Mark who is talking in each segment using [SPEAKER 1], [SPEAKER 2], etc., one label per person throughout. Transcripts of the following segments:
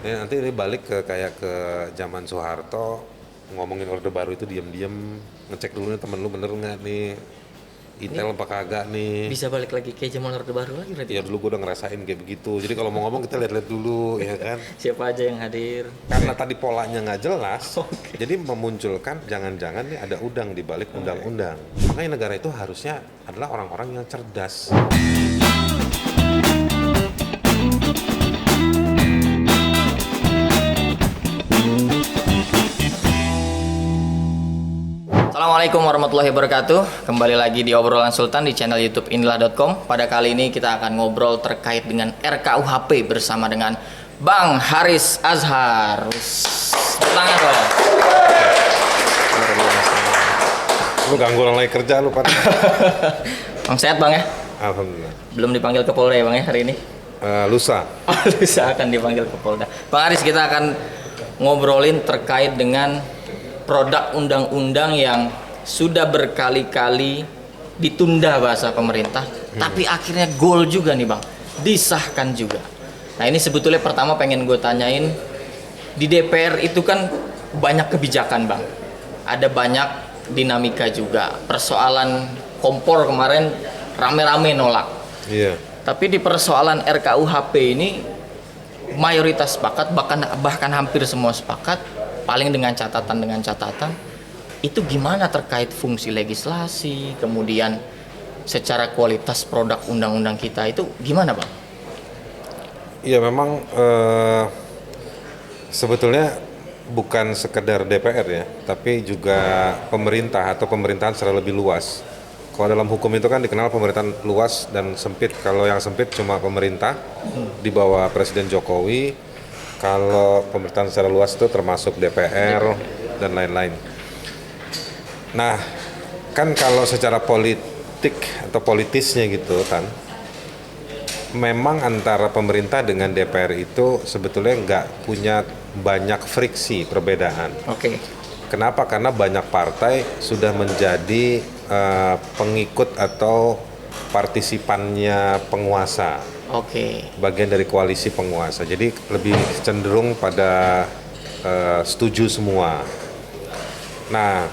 [SPEAKER 1] Ya, nanti ini balik ke kayak ke zaman Soeharto, ngomongin Orde Baru itu diam-diam ngecek dulu nih temen lu bener nggak nih, intel apa kagak nih.
[SPEAKER 2] Bisa balik lagi ke zaman Orde Baru lagi berarti,
[SPEAKER 1] Ya
[SPEAKER 2] Bang?
[SPEAKER 1] dulu gue udah ngerasain kayak begitu. Jadi kalau mau ngomong kita lihat-lihat dulu, ya kan.
[SPEAKER 2] Siapa aja yang hadir?
[SPEAKER 1] Karena tadi polanya nggak jelas,
[SPEAKER 2] Oke.
[SPEAKER 1] jadi memunculkan jangan-jangan nih ada udang di balik undang-undang. Makanya negara itu harusnya adalah orang-orang yang cerdas.
[SPEAKER 2] Assalamualaikum warahmatullahi wabarakatuh. Kembali lagi di obrolan Sultan di channel YouTube inilah.com. Pada kali ini kita akan ngobrol terkait dengan RKUHP bersama dengan Bang Haris Azhar. Tangan dong. Luar biasa.
[SPEAKER 1] Lu ganggu orang lagi kerja lu, Pak.
[SPEAKER 2] Bang sehat Bang ya?
[SPEAKER 1] Alhamdulillah.
[SPEAKER 2] Belum dipanggil ke Polda ya Bang ya hari ini?
[SPEAKER 1] Lusa.
[SPEAKER 2] Oh, lusa akan dipanggil ke Polda. Bang Haris, kita akan ngobrolin terkait dengan produk undang-undang yang sudah berkali-kali ditunda bahasa pemerintah, tapi akhirnya goal juga nih Bang, disahkan juga. Nah ini sebetulnya pertama pengen gue tanyain, di DPR itu kan banyak kebijakan Bang, ada banyak dinamika juga, persoalan kompor kemarin rame-rame nolak.
[SPEAKER 1] Iya.
[SPEAKER 2] Tapi di persoalan RKUHP ini mayoritas sepakat, bahkan hampir semua sepakat, paling dengan catatan itu gimana terkait fungsi legislasi, kemudian secara kualitas produk undang-undang kita itu gimana Bang?
[SPEAKER 1] Iya memang sebetulnya bukan sekedar DPR ya, tapi juga pemerintah atau pemerintahan secara lebih luas. Kalau dalam hukum itu kan dikenal pemerintahan luas dan sempit. Kalau yang sempit cuma pemerintah di bawah Presiden Jokowi. Kalau pemerintahan secara luas itu termasuk DPR dan lain-lain. Nah, kan kalau secara politik atau politisnya gitu kan, memang antara pemerintah dengan DPR itu sebetulnya nggak punya banyak friksi perbedaan.
[SPEAKER 2] Oke.
[SPEAKER 1] Kenapa? Karena banyak partai sudah menjadi pengikut atau partisipannya penguasa.
[SPEAKER 2] Oke.
[SPEAKER 1] Bagian dari koalisi penguasa. Jadi lebih cenderung pada setuju semua. Nah,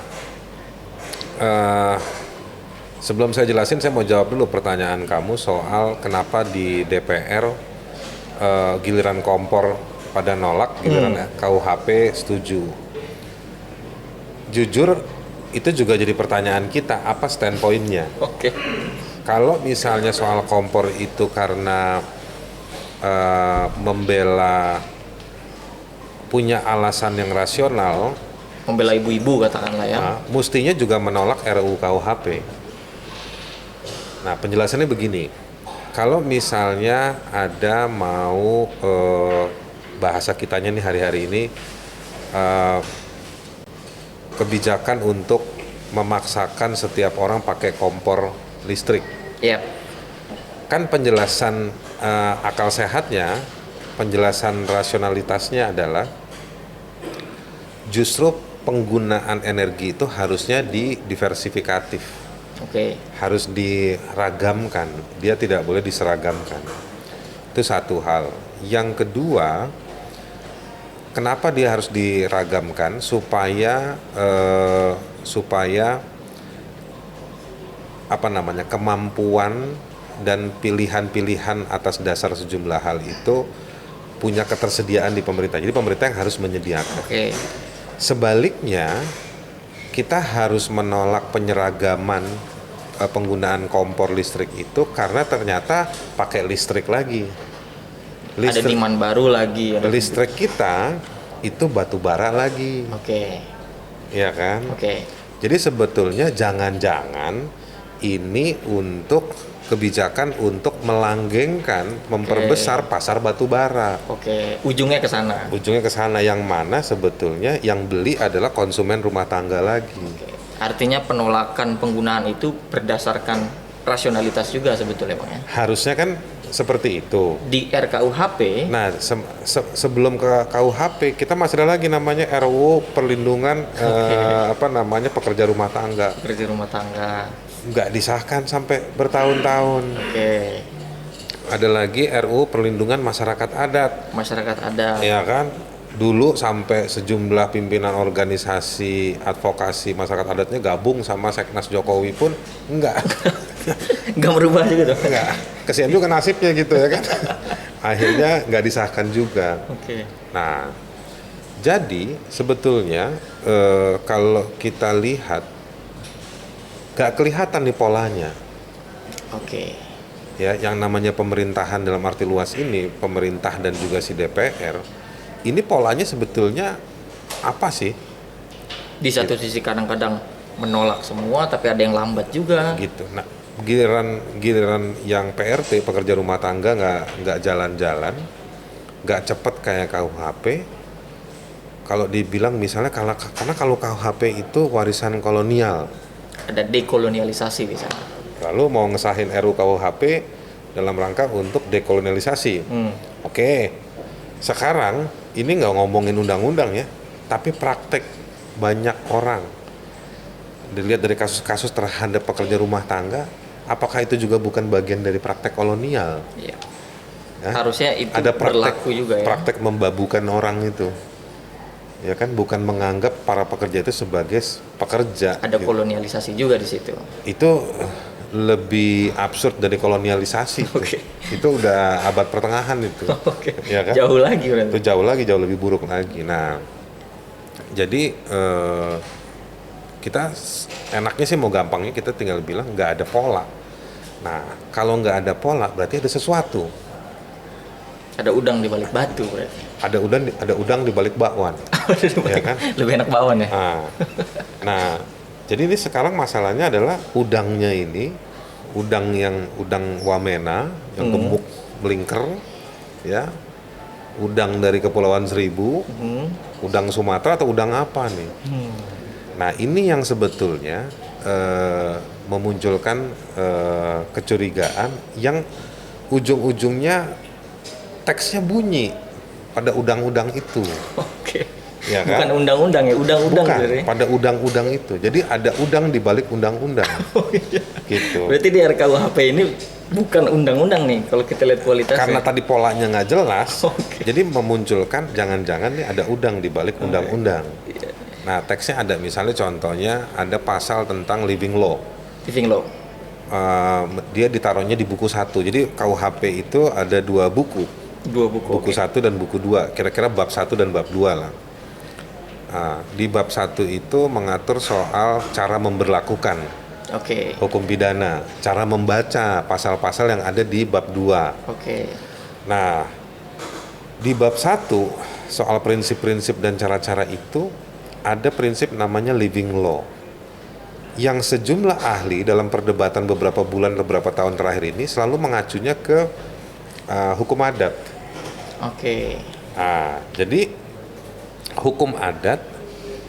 [SPEAKER 1] sebelum saya jelasin, saya mau jawab dulu pertanyaan kamu soal kenapa di DPR giliran kompor pada nolak, giliran KUHP setuju. Jujur, itu juga jadi pertanyaan kita, apa standpointnya?
[SPEAKER 2] Oke.
[SPEAKER 1] Kalau misalnya soal kompor itu karena membela, punya alasan yang rasional,
[SPEAKER 2] Membela ibu-ibu katakanlah ya.
[SPEAKER 1] mestinya juga menolak RUU KUHP. Nah, penjelasannya begini. Kalau misalnya ada mau bahasa kitanya nih hari-hari ini kebijakan untuk memaksakan setiap orang pakai kompor listrik.
[SPEAKER 2] Iya.
[SPEAKER 1] Kan penjelasan akal sehatnya, penjelasan rasionalitasnya adalah justru penggunaan energi itu harusnya diversifikatif.
[SPEAKER 2] Oke.
[SPEAKER 1] Harus diragamkan, dia tidak boleh diseragamkan. Itu satu hal. Yang kedua, kenapa dia harus diragamkan? Supaya kemampuan dan pilihan-pilihan atas dasar sejumlah hal itu punya ketersediaan di pemerintah. Jadi pemerintah yang harus menyediakan.
[SPEAKER 2] Oke.
[SPEAKER 1] Sebaliknya, kita harus menolak penyeragaman penggunaan kompor listrik itu karena ternyata pakai listrik lagi.
[SPEAKER 2] Ada demand baru lagi.
[SPEAKER 1] Listrik kita itu batu bara lagi.
[SPEAKER 2] Oke.
[SPEAKER 1] Ya kan?
[SPEAKER 2] Oke.
[SPEAKER 1] Jadi sebetulnya jangan-jangan ini untuk kebijakan untuk melanggengkan, memperbesar pasar batu bara.
[SPEAKER 2] Oke. Ujungnya ke sana.
[SPEAKER 1] Ujungnya ke sana, yang mana sebetulnya yang beli adalah konsumen rumah tangga lagi.
[SPEAKER 2] Oke. Artinya penolakan penggunaan itu berdasarkan rasionalitas juga sebetulnya Bang ya.
[SPEAKER 1] Harusnya kan seperti itu.
[SPEAKER 2] Di RKUHP.
[SPEAKER 1] Nah, sebelum ke KUHP kita masih ada lagi namanya RUU perlindungan pekerja rumah tangga.
[SPEAKER 2] Pekerja rumah tangga.
[SPEAKER 1] Nggak disahkan sampai bertahun-tahun.
[SPEAKER 2] Oke.
[SPEAKER 1] ada lagi RUU Perlindungan Masyarakat Adat.
[SPEAKER 2] Masyarakat ada.
[SPEAKER 1] Ya kan? Dulu sampai sejumlah pimpinan organisasi advokasi masyarakat adatnya gabung sama Seknas Jokowi pun enggak.
[SPEAKER 2] Nggak merubah juga tuh.
[SPEAKER 1] Enggak. Kesian juga nasibnya gitu ya kan. Akhirnya nggak disahkan juga.
[SPEAKER 2] Oke.
[SPEAKER 1] Nah, jadi sebetulnya kalau kita lihat nggak kelihatan nih polanya.
[SPEAKER 2] Oke.
[SPEAKER 1] Ya, yang namanya pemerintahan dalam arti luas ini, pemerintah dan juga si DPR, ini polanya sebetulnya apa sih?
[SPEAKER 2] Di satu sisi kadang-kadang menolak semua, tapi ada yang lambat juga.
[SPEAKER 1] Gitu. Nah, giliran yang PRT pekerja rumah tangga nggak jalan-jalan, nggak cepet kayak KUHP. Kalau dibilang misalnya karena kalau KUHP itu warisan kolonial,
[SPEAKER 2] Ada dekolonialisasi di sana.
[SPEAKER 1] lalu mau ngesahin RUU KUHP dalam rangka untuk dekolonialisasi. Oke, sekarang ini nggak ngomongin undang-undang ya, tapi praktek banyak orang. Dilihat dari kasus-kasus terhadap pekerja rumah tangga, apakah itu juga bukan bagian dari praktek kolonial?
[SPEAKER 2] Iya.
[SPEAKER 1] Ya?
[SPEAKER 2] Harusnya itu
[SPEAKER 1] Ada
[SPEAKER 2] berlaku juga ya.
[SPEAKER 1] praktek membabukan orang itu, ya kan, bukan menganggap para pekerja itu sebagai pekerja.
[SPEAKER 2] Ada
[SPEAKER 1] gitu.
[SPEAKER 2] kolonialisasi juga di situ.
[SPEAKER 1] Itu lebih absurd dari kolonialisasi.
[SPEAKER 2] Oke.
[SPEAKER 1] Itu udah abad pertengahan itu.
[SPEAKER 2] Oke.
[SPEAKER 1] Ya kan?
[SPEAKER 2] Jauh lagi berarti.
[SPEAKER 1] Itu jauh lebih buruk lagi. Nah, jadi kita enaknya sih mau gampangnya kita tinggal bilang nggak ada pola. Nah, kalau nggak ada pola berarti ada sesuatu.
[SPEAKER 2] Ada udang di balik batu berarti.
[SPEAKER 1] Ada udang di balik bakwan. Ya kan?
[SPEAKER 2] Lebih enak bawaan ya.
[SPEAKER 1] Nah, jadi ini sekarang masalahnya adalah udangnya ini, udang wamena yang gemuk melingkar, ya, udang dari Kepulauan Seribu, udang Sumatera atau udang apa nih? Nah, ini yang sebetulnya memunculkan kecurigaan yang ujung-ujungnya teksnya bunyi pada udang-udang itu.
[SPEAKER 2] Oke.
[SPEAKER 1] Ya kan?
[SPEAKER 2] Bukan undang-undang ya, udang-udang
[SPEAKER 1] Bukan,
[SPEAKER 2] berarti.
[SPEAKER 1] pada udang-udang itu. Jadi ada udang di balik undang-undang.
[SPEAKER 2] Oh iya.
[SPEAKER 1] Gitu.
[SPEAKER 2] Berarti di RKUHP ini bukan undang-undang nih kalau kita lihat kualitasnya.
[SPEAKER 1] Karena tadi polanya nggak jelas,
[SPEAKER 2] Oke.
[SPEAKER 1] jadi memunculkan jangan-jangan nih ada udang di balik undang-undang.
[SPEAKER 2] Iya.
[SPEAKER 1] Nah, teksnya ada, misalnya contohnya ada pasal tentang living law.
[SPEAKER 2] Living law.
[SPEAKER 1] Dia ditaruhnya di buku 1. Jadi KUHP itu ada 2 buku.
[SPEAKER 2] 2 buku.
[SPEAKER 1] Buku 1 dan buku 2. Kira-kira bab 1 dan bab 2 lah. Di bab 1 itu mengatur soal cara memberlakukan
[SPEAKER 2] Oke.
[SPEAKER 1] hukum pidana, cara membaca pasal-pasal yang ada di bab 2.
[SPEAKER 2] Oke.
[SPEAKER 1] Nah, di bab 1 soal prinsip-prinsip dan cara-cara itu ada prinsip namanya living law. Yang sejumlah ahli dalam perdebatan beberapa bulan, beberapa tahun terakhir ini selalu mengacunya ke hukum adat.
[SPEAKER 2] Oke.
[SPEAKER 1] Jadi hukum adat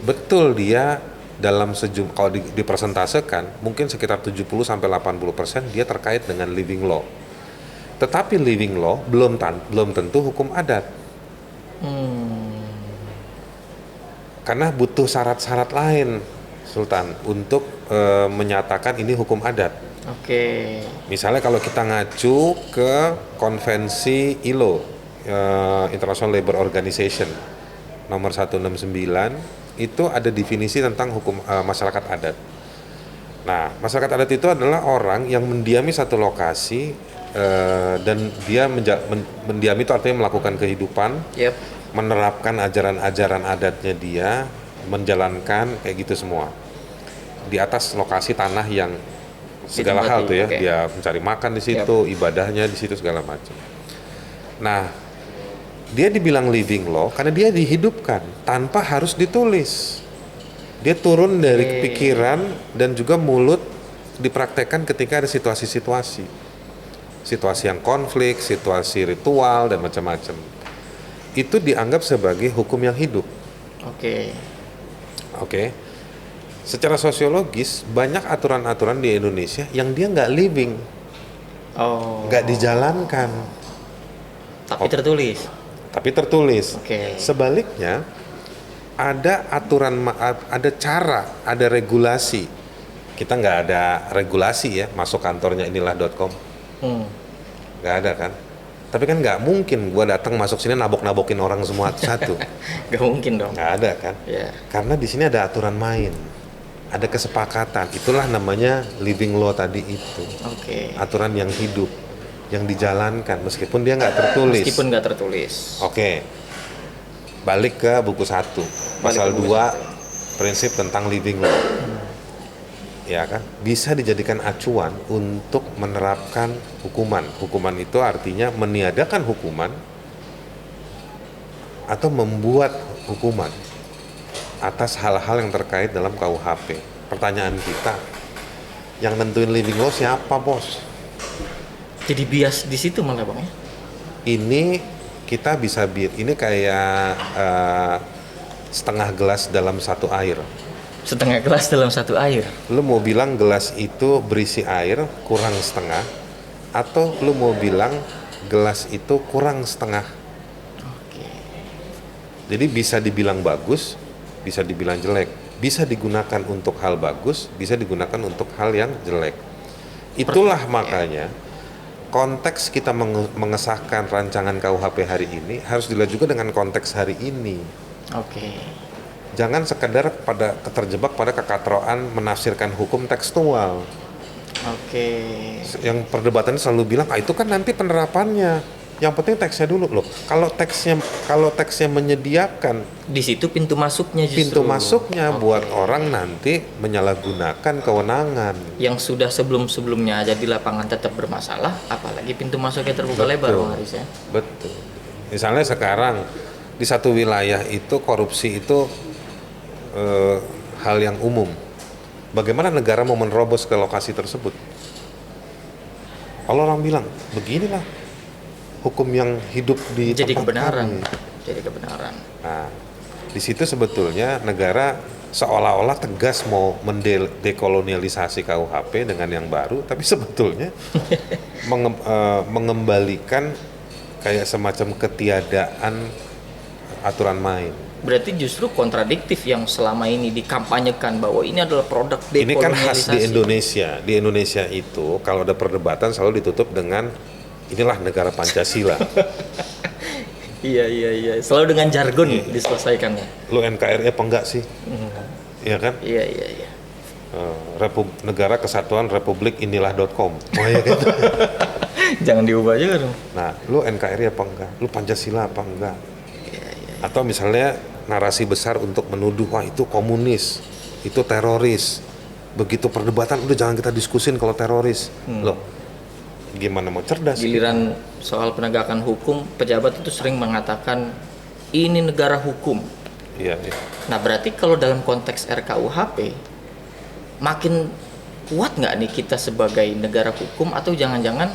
[SPEAKER 1] betul dia dalam kalau dipresentasekan mungkin sekitar 70-80% dia terkait dengan living law. Tetapi living law belum tentu hukum adat. Karena butuh syarat-syarat lain, Sultan, untuk menyatakan ini hukum adat.
[SPEAKER 2] Oke.
[SPEAKER 1] Misalnya kalau kita ngacu ke konvensi ILO, International Labour Organization nomor 169, itu ada definisi tentang hukum masyarakat adat. Nah, masyarakat adat itu adalah orang yang mendiami satu lokasi dan dia mendiami itu artinya melakukan kehidupan,
[SPEAKER 2] Yep.
[SPEAKER 1] menerapkan ajaran-ajaran adatnya dia, menjalankan kayak gitu semua di atas lokasi tanah yang segala hal tuh ya,
[SPEAKER 2] okay.
[SPEAKER 1] Dia mencari makan di situ, ibadahnya di situ segala macam. Nah, dia dibilang living law karena dia dihidupkan tanpa harus ditulis. Dia turun dari pikiran dan juga mulut dipraktekkan ketika ada situasi-situasi. Situasi yang konflik, situasi ritual dan macam-macam. Itu dianggap sebagai hukum yang hidup. Oke. Secara sosiologis banyak aturan-aturan di Indonesia yang dia nggak living, nggak dijalankan. Tapi tertulis.
[SPEAKER 2] Oke.
[SPEAKER 1] Sebaliknya ada aturan, ada cara, ada regulasi. Kita nggak ada regulasi ya, masuk kantornya inilah.com. nggak ada kan. Tapi kan nggak mungkin gua datang masuk sini nabok-nabokin orang semua satu.
[SPEAKER 2] Gak mungkin dong.
[SPEAKER 1] Nggak ada kan.
[SPEAKER 2] Ya.
[SPEAKER 1] Karena di sini ada aturan main, ada kesepakatan. Itulah namanya living law tadi itu.
[SPEAKER 2] Oke.
[SPEAKER 1] Aturan yang hidup, yang dijalankan meskipun dia nggak tertulis.
[SPEAKER 2] Meskipun nggak tertulis.
[SPEAKER 1] Oke. Balik ke buku 1, pasal
[SPEAKER 2] ke buku
[SPEAKER 1] 2, prinsip tentang living law. Ya kan? Bisa dijadikan acuan untuk menerapkan hukuman. Hukuman itu artinya meniadakan hukuman atau membuat hukuman atas hal-hal yang terkait dalam KUHP. Pertanyaan kita, yang nentuin living law siapa, Bos?
[SPEAKER 2] Jadi bias di situ malah bang ya.
[SPEAKER 1] Ini kita bisa ini kayak setengah gelas dalam satu air.
[SPEAKER 2] Setengah gelas dalam satu air.
[SPEAKER 1] Lu mau bilang gelas itu berisi air kurang setengah, atau lu mau bilang gelas itu kurang setengah.
[SPEAKER 2] Oke.
[SPEAKER 1] Jadi bisa dibilang bagus, bisa dibilang jelek, bisa digunakan untuk hal bagus, bisa digunakan untuk hal yang jelek. Itulah makanya konteks kita mengesahkan rancangan KUHP hari ini harus dilihat juga dengan konteks hari ini.
[SPEAKER 2] Oke.
[SPEAKER 1] Jangan sekedar terjebak pada kekatroan menafsirkan hukum tekstual.
[SPEAKER 2] Oke.
[SPEAKER 1] Yang perdebatannya selalu bilang, itu kan nanti penerapannya. Yang penting teksnya dulu loh. Kalau teksnya menyediakan
[SPEAKER 2] Di situ pintu masuknya justru.
[SPEAKER 1] pintu masuknya
[SPEAKER 2] Oke.
[SPEAKER 1] buat orang nanti menyalahgunakan kewenangan.
[SPEAKER 2] Yang sudah sebelum-sebelumnya aja di lapangan tetap bermasalah, apalagi pintu masuknya terbuka lebar Bang Haris ya.
[SPEAKER 1] Betul. Misalnya sekarang di satu wilayah itu korupsi itu hal yang umum. Bagaimana negara mau menerobos ke lokasi tersebut? Kalau orang bilang, beginilah hukum yang hidup di
[SPEAKER 2] Jadi
[SPEAKER 1] tempat
[SPEAKER 2] kebenaran.
[SPEAKER 1] kami.
[SPEAKER 2] Jadi kebenaran.
[SPEAKER 1] Nah, di situ sebetulnya negara seolah-olah tegas mau mendekolonialisasi KUHP dengan yang baru, tapi sebetulnya mengembalikan kayak semacam ketiadaan aturan main.
[SPEAKER 2] Berarti justru kontradiktif yang selama ini dikampanyekan bahwa ini adalah produk dekolonialisasi.
[SPEAKER 1] Ini kan khas di Indonesia. Di Indonesia itu kalau ada perdebatan selalu ditutup dengan inilah negara Pancasila.
[SPEAKER 2] Iya. Selalu dengan jargon diselesaikannya.
[SPEAKER 1] Lu NKRI apa enggak sih? Iya kan?
[SPEAKER 2] Iya.
[SPEAKER 1] Negara Kesatuan Republik inilah.com. Oh iya gitu.
[SPEAKER 2] Jangan diubah juga dong.
[SPEAKER 1] Nah, lu NKRI apa enggak? Lu Pancasila apa enggak? Atau misalnya narasi besar untuk menuduh, wah itu komunis, itu teroris. Begitu perdebatan, udah jangan kita diskusin kalau teroris. Loh, gimana mau cerdas?
[SPEAKER 2] Giliran soal penegakan hukum, pejabat itu sering mengatakan ini negara hukum.
[SPEAKER 1] Iya.
[SPEAKER 2] Nah berarti kalau dalam konteks RKUHP, makin kuat nggak nih kita sebagai negara hukum, atau jangan-jangan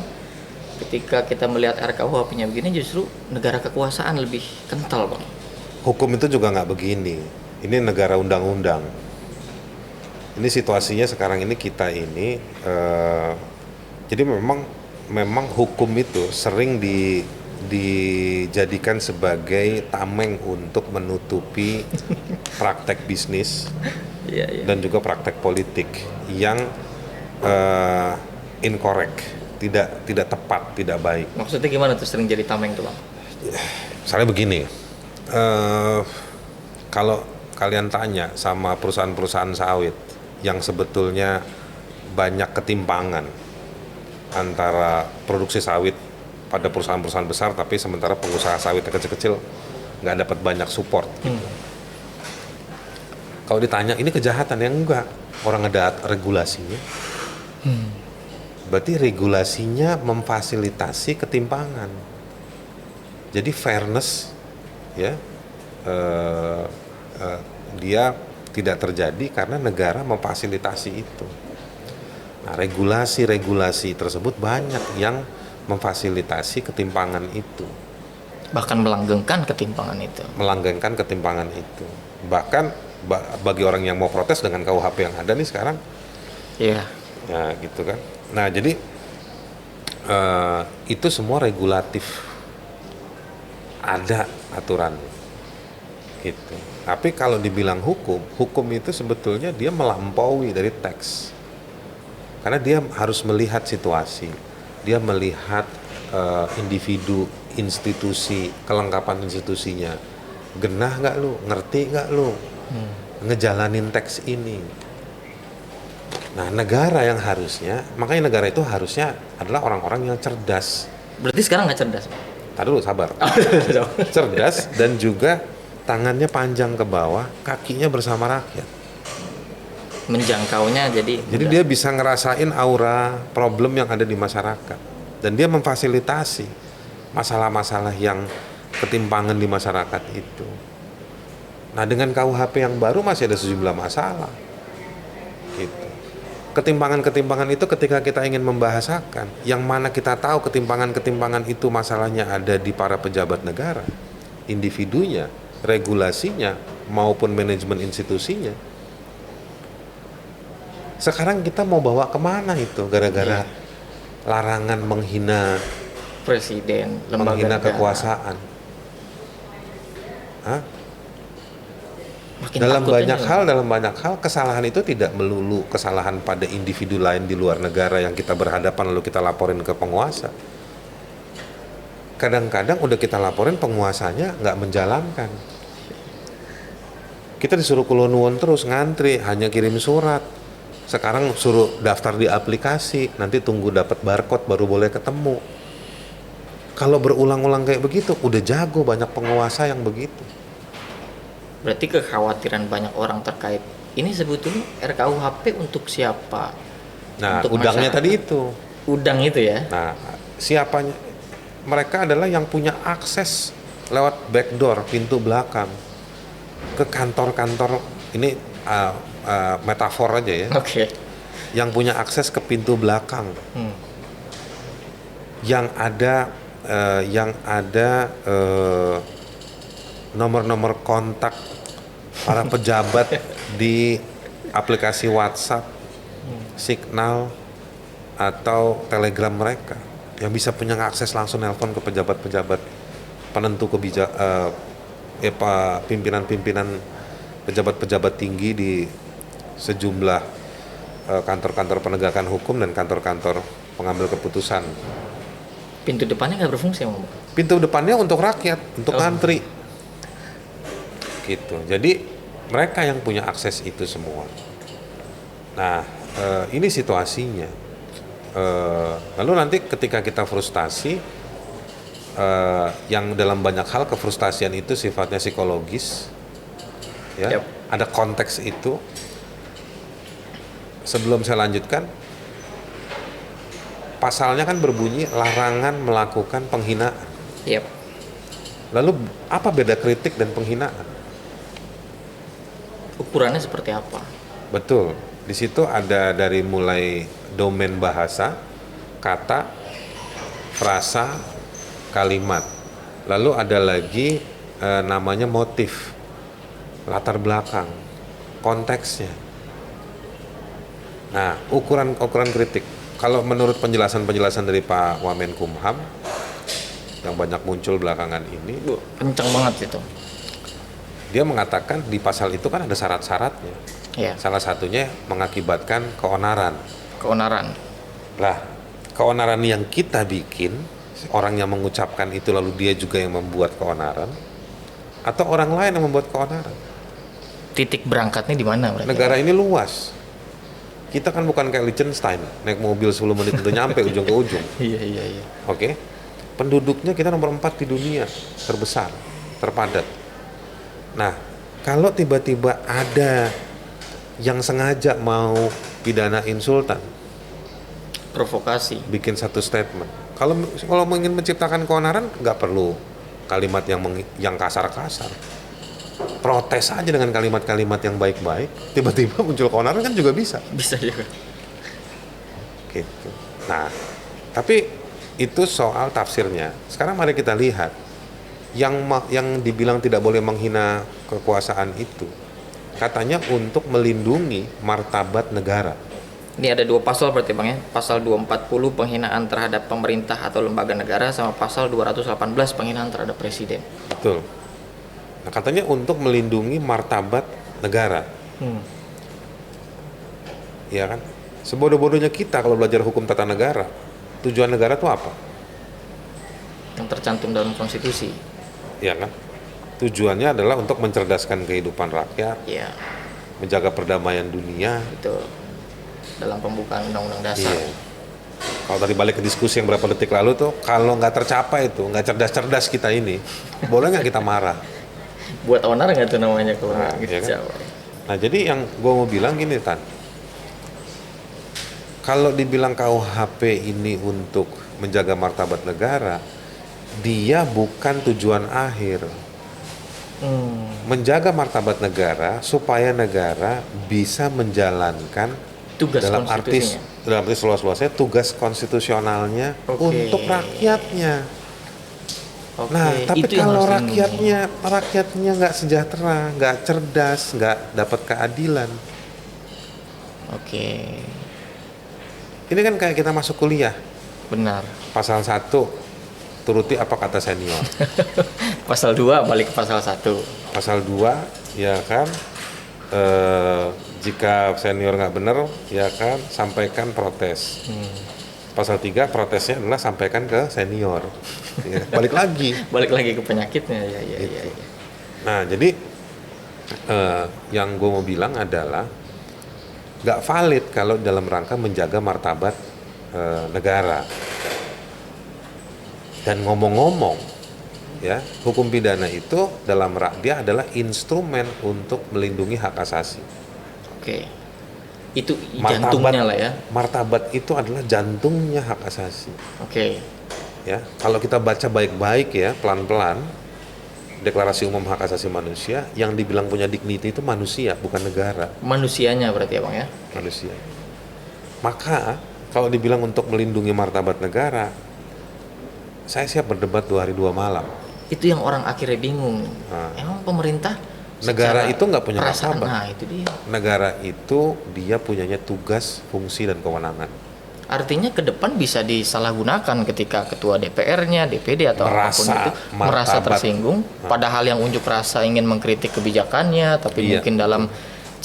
[SPEAKER 2] ketika kita melihat RKUHP-nya begini justru negara kekuasaan lebih kental bang?
[SPEAKER 1] Hukum itu juga nggak begini. Ini negara undang-undang. Ini situasinya sekarang ini kita ini. Jadi memang hukum itu sering dijadikan sebagai tameng untuk menutupi praktek bisnis dan juga praktek politik yang incorrect, tidak tepat, tidak baik.
[SPEAKER 2] Maksudnya gimana tuh sering jadi tameng tuh bang?
[SPEAKER 1] Misalnya begini. Kalau kalian tanya sama perusahaan-perusahaan sawit yang sebetulnya banyak ketimpangan antara produksi sawit pada perusahaan-perusahaan besar, tapi sementara pengusaha sawit yang kecil-kecil nggak dapat banyak support. Kalau ditanya ini kejahatan, ya enggak, orang ada regulasinya. Berarti regulasinya memfasilitasi ketimpangan. Jadi fairness ya dia tidak terjadi karena negara memfasilitasi itu. Nah, regulasi tersebut banyak yang memfasilitasi ketimpangan itu.
[SPEAKER 2] Bahkan melanggengkan ketimpangan itu.
[SPEAKER 1] Bahkan bagi orang yang mau protes dengan KUHP yang ada nih sekarang,
[SPEAKER 2] Iya.
[SPEAKER 1] ya gitu kan. Nah jadi itu semua regulatif, ada aturan gitu. Tapi kalau dibilang hukum itu sebetulnya dia melampaui dari teks, karena dia harus melihat situasi, dia melihat individu, institusi, kelengkapan institusinya. Genah nggak lu? Ngerti nggak lu? Ngejalanin teks ini. Nah, negara yang harusnya, makanya negara itu harusnya adalah orang-orang yang cerdas.
[SPEAKER 2] Berarti sekarang nggak cerdas.
[SPEAKER 1] Tar dulu, sabar. Cerdas dan juga tangannya panjang ke bawah, kakinya bersama rakyat.
[SPEAKER 2] Menjangkaunya jadi
[SPEAKER 1] Dia bisa ngerasain aura problem yang ada di masyarakat. Dan dia memfasilitasi masalah-masalah yang ketimpangan di masyarakat itu. Nah, dengan KUHP yang baru masih ada sejumlah masalah. Gitu. Ketimpangan-ketimpangan itu ketika kita ingin membahasakan, yang mana kita tahu ketimpangan-ketimpangan itu masalahnya ada di para pejabat negara, individunya, regulasinya, maupun manajemen institusinya. Sekarang kita mau bawa kemana itu gara-gara larangan menghina
[SPEAKER 2] presiden, lembaga
[SPEAKER 1] menghina
[SPEAKER 2] negara.
[SPEAKER 1] kekuasaan. Hah?
[SPEAKER 2] Makin
[SPEAKER 1] Dalam
[SPEAKER 2] takut
[SPEAKER 1] banyak hal kesalahan itu tidak melulu kesalahan pada individu lain di luar negara yang kita berhadapan lalu kita laporin ke penguasa. Kadang-kadang udah kita laporin, penguasanya nggak menjalankan. Kita disuruh kulon-nuwun terus, ngantri, hanya kirim surat. Sekarang suruh daftar di aplikasi, nanti tunggu dapat barcode baru boleh ketemu. Kalau berulang-ulang kayak begitu, udah jago banyak penguasa yang begitu.
[SPEAKER 2] Berarti kekhawatiran banyak orang terkait ini sebetulnya RKUHP untuk siapa?
[SPEAKER 1] Nah,
[SPEAKER 2] Untuk
[SPEAKER 1] udangnya
[SPEAKER 2] masyarakat.
[SPEAKER 1] tadi itu.
[SPEAKER 2] Udang itu ya.
[SPEAKER 1] Nah, siapanya? Mereka adalah yang punya akses lewat backdoor, pintu belakang, ke kantor-kantor. Ini metafor aja ya.
[SPEAKER 2] Oke.
[SPEAKER 1] Yang punya akses ke pintu belakang, yang ada nomor-nomor kontak para pejabat di aplikasi WhatsApp, Signal, atau Telegram mereka, yang bisa punya akses langsung nelpon ke pejabat-pejabat penentu pimpinan-pimpinan pejabat-pejabat tinggi di sejumlah kantor-kantor penegakan hukum dan kantor-kantor pengambil keputusan.
[SPEAKER 2] Pintu depannya nggak berfungsi, Om.
[SPEAKER 1] Pintu depannya untuk rakyat, untuk ngantri. Gitu. Jadi mereka yang punya akses itu semua. Nah, ini situasinya. Lalu nanti ketika kita frustasi, yang dalam banyak hal kefrustasian itu sifatnya psikologis, ya.
[SPEAKER 2] Yep.
[SPEAKER 1] Ada konteks itu. Sebelum saya lanjutkan, pasalnya kan berbunyi larangan melakukan penghinaan.
[SPEAKER 2] Yep.
[SPEAKER 1] Lalu apa beda kritik dan penghinaan?
[SPEAKER 2] Ukurannya seperti apa?
[SPEAKER 1] Betul. Di situ ada dari mulai domain bahasa, kata, frasa, kalimat. Lalu ada lagi namanya motif, latar belakang, konteksnya. Nah, ukuran kritik. Kalau menurut penjelasan dari Pak Wamenkumham yang banyak muncul belakangan ini,
[SPEAKER 2] Kencang banget itu.
[SPEAKER 1] dia mengatakan di pasal itu kan ada syarat-syaratnya.
[SPEAKER 2] Ya.
[SPEAKER 1] Salah satunya mengakibatkan keonaran.
[SPEAKER 2] Keonaran.
[SPEAKER 1] Lah, keonaran yang kita bikin, orang yang mengucapkan itu lalu dia juga yang membuat keonaran, atau orang lain yang membuat keonaran.
[SPEAKER 2] Titik berangkatnya di mana berarti?
[SPEAKER 1] Negara ini luas. Kita kan bukan kayak Liechtenstein, naik mobil 10 menit itu nyampe ujung ke ujung.
[SPEAKER 2] Iya.
[SPEAKER 1] Oke? Penduduknya kita nomor 4 di dunia, terbesar, terpadat. Nah, kalau tiba-tiba ada yang sengaja mau pidanain sultan,
[SPEAKER 2] Provokasi.
[SPEAKER 1] bikin satu statement. Kalau ingin menciptakan keonaran, nggak perlu kalimat yang kasar-kasar. Protes aja dengan kalimat-kalimat yang baik-baik. Tiba-tiba muncul keonaran kan juga bisa.
[SPEAKER 2] Bisa juga.
[SPEAKER 1] Gitu. Nah, tapi itu soal tafsirnya. Sekarang mari kita lihat yang dibilang tidak boleh menghina kekuasaan itu, katanya untuk melindungi martabat negara.
[SPEAKER 2] Ini ada dua pasal berarti Bang ya. Pasal 240 penghinaan terhadap pemerintah atau lembaga negara sama pasal 218 penghinaan terhadap presiden.
[SPEAKER 1] Betul. Nah, katanya untuk melindungi martabat negara. Ya kan? Sebodoh-bodohnya kita kalau belajar hukum tata negara, tujuan negara itu apa?
[SPEAKER 2] yang tercantum dalam konstitusi.
[SPEAKER 1] ya kan? Tujuannya adalah untuk mencerdaskan kehidupan rakyat,
[SPEAKER 2] Ya,
[SPEAKER 1] menjaga perdamaian dunia.
[SPEAKER 2] itu dalam pembukaan undang-undang dasar.
[SPEAKER 1] Iya. Kalau tadi balik ke diskusi yang berapa detik lalu tuh, kalau nggak tercapai itu, nggak cerdas-cerdas kita ini, boleh nggak kita marah?
[SPEAKER 2] Buat onar nggak tuh namanya kalau
[SPEAKER 1] Nah,
[SPEAKER 2] gitu
[SPEAKER 1] iya kan?
[SPEAKER 2] Jawa?
[SPEAKER 1] Nah, jadi yang gue mau bilang gini, Tan. Kalau dibilang KUHP ini untuk menjaga martabat negara, dia bukan tujuan akhir. Menjaga martabat negara supaya negara bisa menjalankan
[SPEAKER 2] Tugas
[SPEAKER 1] dalam arti
[SPEAKER 2] konstitusinya.
[SPEAKER 1] seluas-luasnya tugas konstitusionalnya
[SPEAKER 2] Oke.
[SPEAKER 1] untuk rakyatnya.
[SPEAKER 2] Oke,
[SPEAKER 1] Nah, tapi
[SPEAKER 2] itu yang
[SPEAKER 1] kalau
[SPEAKER 2] harus dilindungi.
[SPEAKER 1] rakyatnya nggak sejahtera, nggak cerdas, nggak dapat keadilan,
[SPEAKER 2] Oke,
[SPEAKER 1] ini kan kayak kita masuk kuliah,
[SPEAKER 2] benar.
[SPEAKER 1] pasal 1 turuti apa kata senior,
[SPEAKER 2] Pasal 2 balik ke pasal 1.
[SPEAKER 1] pasal 2 ya kan, jika senior nggak benar ya kan sampaikan protes. Pasal 3 protesnya adalah sampaikan ke senior. Ya, balik lagi.
[SPEAKER 2] Balik lagi ke penyakitnya, ya.
[SPEAKER 1] Nah, jadi yang gue mau bilang adalah nggak valid kalau dalam rangka menjaga martabat negara. Dan ngomong-ngomong, ya hukum pidana itu dia adalah instrumen untuk melindungi hak asasi.
[SPEAKER 2] Oke, itu jantungnya lah ya.
[SPEAKER 1] Martabat itu adalah jantungnya hak asasi.
[SPEAKER 2] Oke,
[SPEAKER 1] Ya, kalau kita baca baik-baik ya, pelan-pelan, Deklarasi Umum Hak Asasi Manusia, yang dibilang punya dignity itu manusia, bukan negara,
[SPEAKER 2] manusianya berarti ya bang ya.
[SPEAKER 1] manusia. Maka kalau dibilang untuk melindungi martabat negara, saya siap berdebat 2 hari 2 malam.
[SPEAKER 2] Itu yang orang akhirnya bingung.
[SPEAKER 1] Nah.
[SPEAKER 2] Emang pemerintah
[SPEAKER 1] Negara
[SPEAKER 2] secara
[SPEAKER 1] itu nggak punya
[SPEAKER 2] perasaan,
[SPEAKER 1] martabat.
[SPEAKER 2] nah itu dia.
[SPEAKER 1] Negara itu dia punyanya tugas, fungsi, dan kewenangan.
[SPEAKER 2] Artinya ke depan bisa disalahgunakan ketika ketua DPR-nya, DPD atau apapun itu merasa
[SPEAKER 1] martabat.
[SPEAKER 2] tersinggung, padahal yang unjuk rasa ingin mengkritik kebijakannya, tapi
[SPEAKER 1] Iya.
[SPEAKER 2] mungkin dalam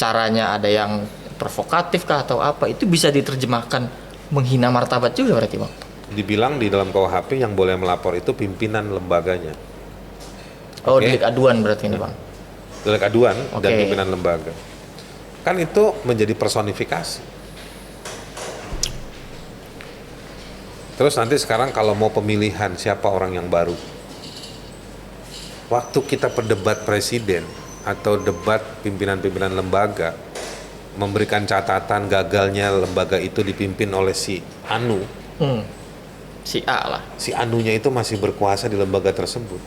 [SPEAKER 2] caranya ada yang provokatif kah atau apa, itu bisa diterjemahkan menghina martabat juga berarti bang.
[SPEAKER 1] Dibilang di dalam KUHP yang boleh melapor itu pimpinan lembaganya.
[SPEAKER 2] Oh,
[SPEAKER 1] Oke.
[SPEAKER 2] delik aduan berarti ini bang.
[SPEAKER 1] Delik aduan dan
[SPEAKER 2] Oke.
[SPEAKER 1] pimpinan lembaga. Kan itu menjadi personifikasi. Terus nanti sekarang kalau mau pemilihan siapa orang yang baru, waktu kita berdebat presiden atau debat pimpinan-pimpinan lembaga, memberikan catatan gagalnya lembaga itu dipimpin oleh si Anu,
[SPEAKER 2] Si A lah.
[SPEAKER 1] si Anunya itu masih berkuasa di lembaga tersebut.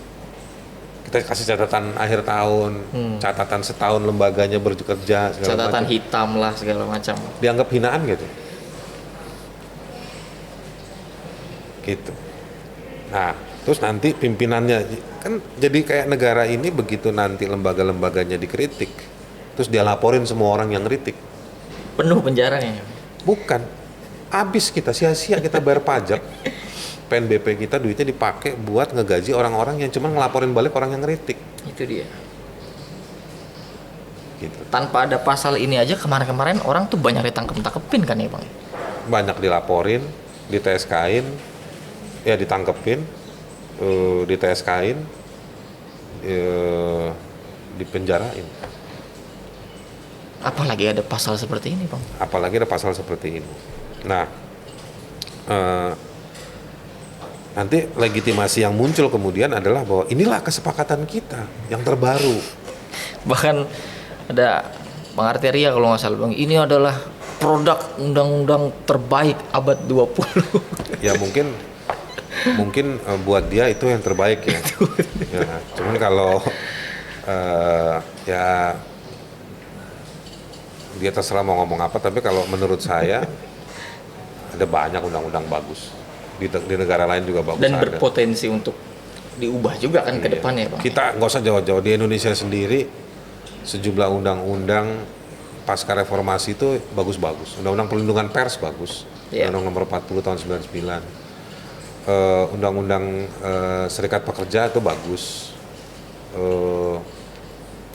[SPEAKER 1] Kita kasih catatan akhir tahun, catatan setahun lembaganya bekerja, segala
[SPEAKER 2] Catatan
[SPEAKER 1] macam.
[SPEAKER 2] hitam lah segala macam.
[SPEAKER 1] Dianggap hinaan gitu. Gitu. Nah, terus nanti pimpinannya kan jadi kayak negara ini begitu nanti lembaga-lembaganya dikritik, terus dia laporin semua orang yang kritik.
[SPEAKER 2] Penuh penjaranya.
[SPEAKER 1] Bukan. Habis kita sia-sia kita bayar pajak. PNBP kita duitnya dipakai buat ngegaji orang-orang yang cuma ngelaporin balik orang yang kritik.
[SPEAKER 2] Itu dia.
[SPEAKER 1] Gitu.
[SPEAKER 2] Tanpa ada pasal ini aja kemarin-kemarin orang tuh banyak ditangkep-tangkepin kan ya bang.
[SPEAKER 1] Banyak dilaporin, di TSK-in, ya ditangkepin, di TSK-in, dipenjarain.
[SPEAKER 2] Apalagi ada pasal seperti ini bang.
[SPEAKER 1] Apalagi ada pasal seperti ini. Nah, nanti legitimasi yang muncul kemudian adalah bahwa inilah kesepakatan kita yang terbaru.
[SPEAKER 2] Bahkan ada Bang Arteria kalau nggak salah bang, ini adalah produk undang-undang terbaik abad 20.
[SPEAKER 1] Ya mungkin buat dia itu yang terbaik ya. Ya, cuman kalau ya dia terserah mau ngomong apa, tapi kalau menurut saya ada banyak undang-undang bagus di negara lain juga bagus.
[SPEAKER 2] Dan
[SPEAKER 1] ada.
[SPEAKER 2] berpotensi untuk diubah juga kan ke
[SPEAKER 1] Iya.
[SPEAKER 2] depannya bang.
[SPEAKER 1] Kita nggak usah jauh-jauh, di Indonesia sendiri sejumlah undang-undang pasca reformasi itu bagus-bagus. Undang-undang perlindungan pers bagus.
[SPEAKER 2] Iya.
[SPEAKER 1] Undang-undang nomor 40 tahun 99. Undang-undang Serikat Pekerja itu bagus.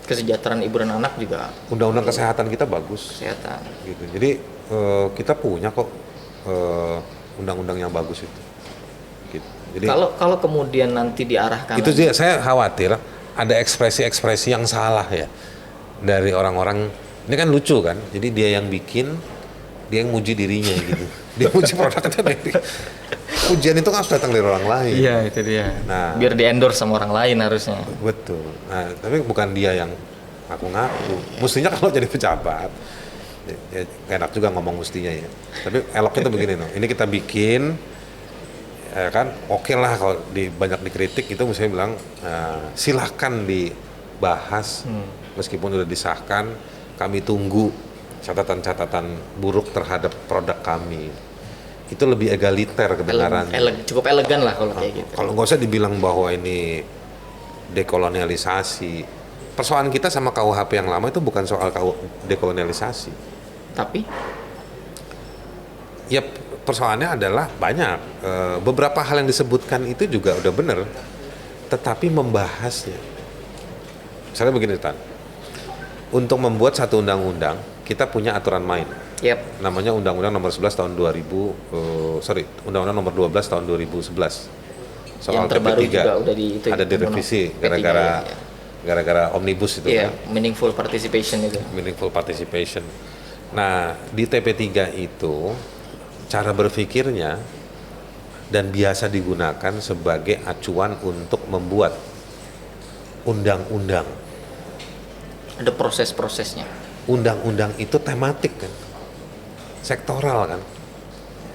[SPEAKER 2] Kesejahteraan ibu dan anak juga,
[SPEAKER 1] Undang-undang kesehatan kita bagus.
[SPEAKER 2] kesehatan.
[SPEAKER 1] Gitu. Jadi kita punya kok undang-undang yang bagus itu. Gitu. Jadi
[SPEAKER 2] Kalau kemudian nanti diarahkan
[SPEAKER 1] itu juga saya khawatir ada ekspresi-ekspresi yang salah ya dari orang-orang. Ini kan lucu kan, jadi dia yang bikin, dia yang muji dirinya gitu, dia muji produknya sendiri. Pujian itu kan harus datang dari orang lain.
[SPEAKER 2] Iya, itu dia.
[SPEAKER 1] Nah.
[SPEAKER 2] Biar di endorse sama orang lain harusnya.
[SPEAKER 1] Betul. Nah, tapi bukan dia yang ngaku-ngaku. Mestinya kalau jadi pejabat, ya enak juga ngomong mestinya ya. Tapi eloknya tuh begini loh. Ini kita bikin, ya kan, oke lah kalau banyak dikritik itu misalnya bilang silahkan dibahas meskipun udah disahkan, kami tunggu catatan-catatan buruk terhadap produk kami. Itu lebih egaliter kebenarannya.
[SPEAKER 2] Cukup elegan lah kalau kayak gitu.
[SPEAKER 1] Kalau nggak usah dibilang bahwa ini dekolonialisasi. Persoalan kita sama KUHP yang lama itu bukan soal dekolonialisasi.
[SPEAKER 2] Tapi
[SPEAKER 1] Ya persoalannya adalah banyak. Beberapa hal yang disebutkan itu juga udah benar. Tetapi membahasnya. Misalnya begini Tan. Untuk membuat satu undang-undang, kita punya aturan main.
[SPEAKER 2] yep,
[SPEAKER 1] Namanya Undang-Undang Nomor 11 tahun 2000, Undang-Undang Nomor 12 tahun 2011. Soal
[SPEAKER 2] yang terbaru
[SPEAKER 1] TP3
[SPEAKER 2] juga udah di itu.
[SPEAKER 1] ada direvisi
[SPEAKER 2] P3,
[SPEAKER 1] gara-gara omnibus itu
[SPEAKER 2] Iya,
[SPEAKER 1] kan,
[SPEAKER 2] meaningful participation itu.
[SPEAKER 1] meaningful participation. Nah, di TP3 itu cara berpikirnya dan biasa digunakan sebagai acuan untuk membuat undang-undang.
[SPEAKER 2] Ada proses-prosesnya.
[SPEAKER 1] Undang-undang itu tematik kan, sektoral kan.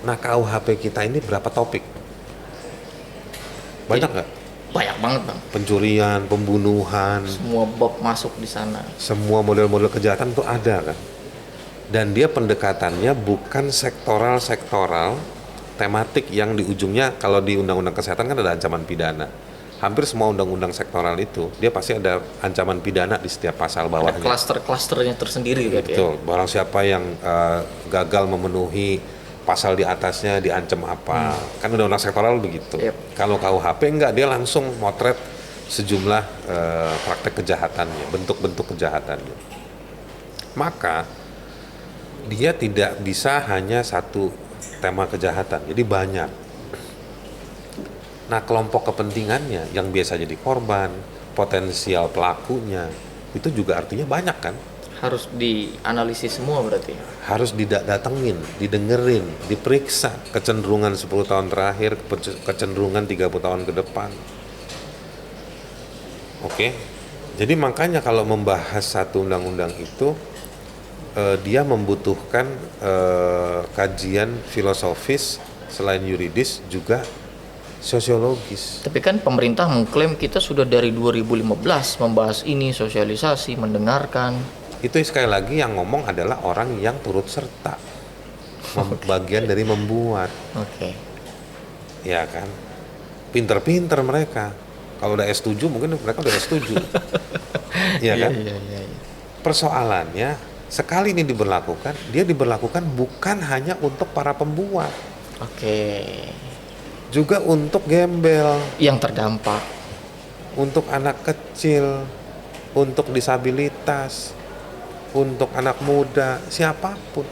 [SPEAKER 1] Nah, KUHP kita ini berapa topik? Banyak nggak?
[SPEAKER 2] Banyak banget bang.
[SPEAKER 1] Pencurian, pembunuhan,
[SPEAKER 2] Semua bab masuk di sana.
[SPEAKER 1] semua model-model kejahatan itu ada kan. Dan dia pendekatannya bukan sektoral tematik yang di ujungnya, kalau di undang-undang kesehatan kan ada ancaman pidana. Hampir semua undang-undang sektoral itu dia pasti ada ancaman pidana di setiap pasal
[SPEAKER 2] Ada
[SPEAKER 1] bawahnya.
[SPEAKER 2] klaster-klasternya tersendiri gitu ya.
[SPEAKER 1] Betul. Barang siapa yang gagal memenuhi pasal di atasnya diancam apa. Kan undang-undang sektoral begitu.
[SPEAKER 2] Yep.
[SPEAKER 1] Kalau KUHP enggak, dia langsung motret sejumlah praktek kejahatannya, bentuk-bentuk kejahatannya. Maka dia tidak bisa hanya satu tema kejahatan, jadi banyak. Nah, kelompok kepentingannya yang biasa jadi korban, potensial pelakunya, itu juga artinya banyak kan.
[SPEAKER 2] Harus dianalisis semua berarti.
[SPEAKER 1] Harus didatengin, didengerin, diperiksa kecenderungan 10 tahun terakhir, kecenderungan 30 tahun ke depan. Oke. Jadi makanya kalau membahas satu undang-undang itu dia membutuhkan kajian filosofis selain yuridis juga sosiologis.
[SPEAKER 2] Tapi kan pemerintah mengklaim kita sudah dari 2015 membahas ini, sosialisasi, mendengarkan.
[SPEAKER 1] Itu sekali lagi yang ngomong adalah orang yang turut serta, bagian dari membuat.
[SPEAKER 2] Oke.
[SPEAKER 1] Ya kan, pinter-pinter mereka. Kalau udah S7 mungkin mereka udah S7. Ya kan.
[SPEAKER 2] Iya.
[SPEAKER 1] Persoalannya sekali ini diberlakukan, dia diberlakukan bukan hanya untuk para pembuat,
[SPEAKER 2] Oke.
[SPEAKER 1] juga untuk gembel,
[SPEAKER 2] Yang terdampak.
[SPEAKER 1] untuk anak kecil, untuk disabilitas, untuk anak muda, siapapun.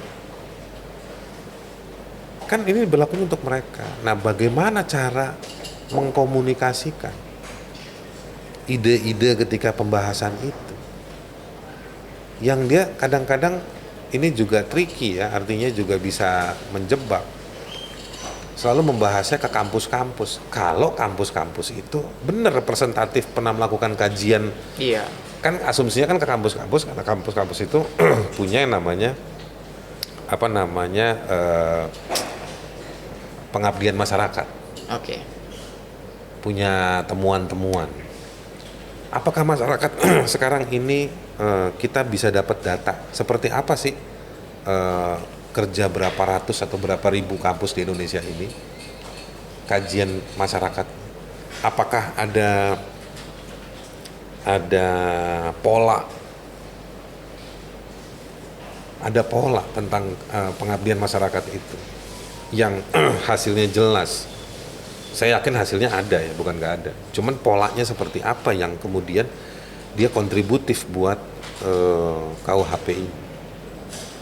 [SPEAKER 1] Kan ini berlaku untuk mereka. Nah, bagaimana cara mengkomunikasikan ide-ide ketika pembahasan itu? Yang dia kadang-kadang ini juga tricky ya, artinya juga bisa menjebak. Selalu membahasnya ke kampus-kampus. Kalau kampus-kampus itu benar representatif pernah melakukan kajian,
[SPEAKER 2] Iya.
[SPEAKER 1] kan asumsinya kan ke kampus-kampus, karena kampus-kampus itu punya yang namanya pengabdian masyarakat,
[SPEAKER 2] Oke.
[SPEAKER 1] punya temuan-temuan. Apakah masyarakat sekarang ini kita bisa dapat data seperti apa sih kerja berapa ratus atau berapa ribu kampus di Indonesia ini, kajian masyarakat, apakah ada pola tentang pengabdian masyarakat itu yang hasilnya jelas. Saya yakin hasilnya ada ya, bukan nggak ada. Cuman polanya seperti apa yang kemudian dia kontributif buat KUHP ini.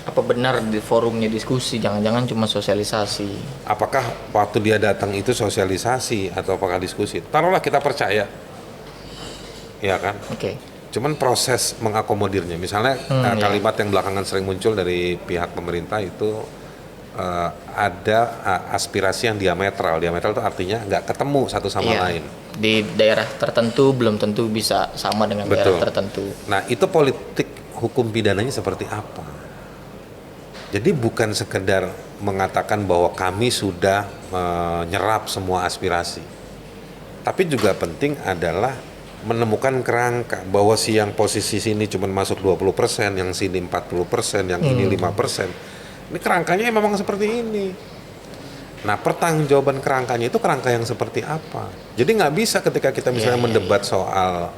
[SPEAKER 2] Apa benar di forumnya diskusi, jangan-jangan cuma sosialisasi?
[SPEAKER 1] Apakah waktu dia datang itu sosialisasi atau apakah diskusi? Taruhlah kita percaya, ya kan?
[SPEAKER 2] Oke.
[SPEAKER 1] Cuman proses mengakomodirnya, misalnya
[SPEAKER 2] Iya.
[SPEAKER 1] kalimat yang belakangan sering muncul dari pihak pemerintah itu ada aspirasi yang diametral. Diametral itu artinya nggak ketemu satu sama
[SPEAKER 2] Iya.
[SPEAKER 1] lain.
[SPEAKER 2] Di daerah tertentu belum tentu bisa sama dengan
[SPEAKER 1] Betul.
[SPEAKER 2] daerah tertentu.
[SPEAKER 1] Nah, itu politik hukum pidananya seperti apa? Jadi bukan sekedar mengatakan bahwa kami sudah menyerap semua aspirasi. Tapi juga penting adalah menemukan kerangka bahwa si yang posisi sini cuma masuk 20%, yang sini 40%, yang ini 5%. Ini kerangkanya memang seperti ini. Nah, pertanggungjawaban kerangkanya itu kerangka yang seperti apa? Jadi nggak bisa ketika kita misalnya mendebat soal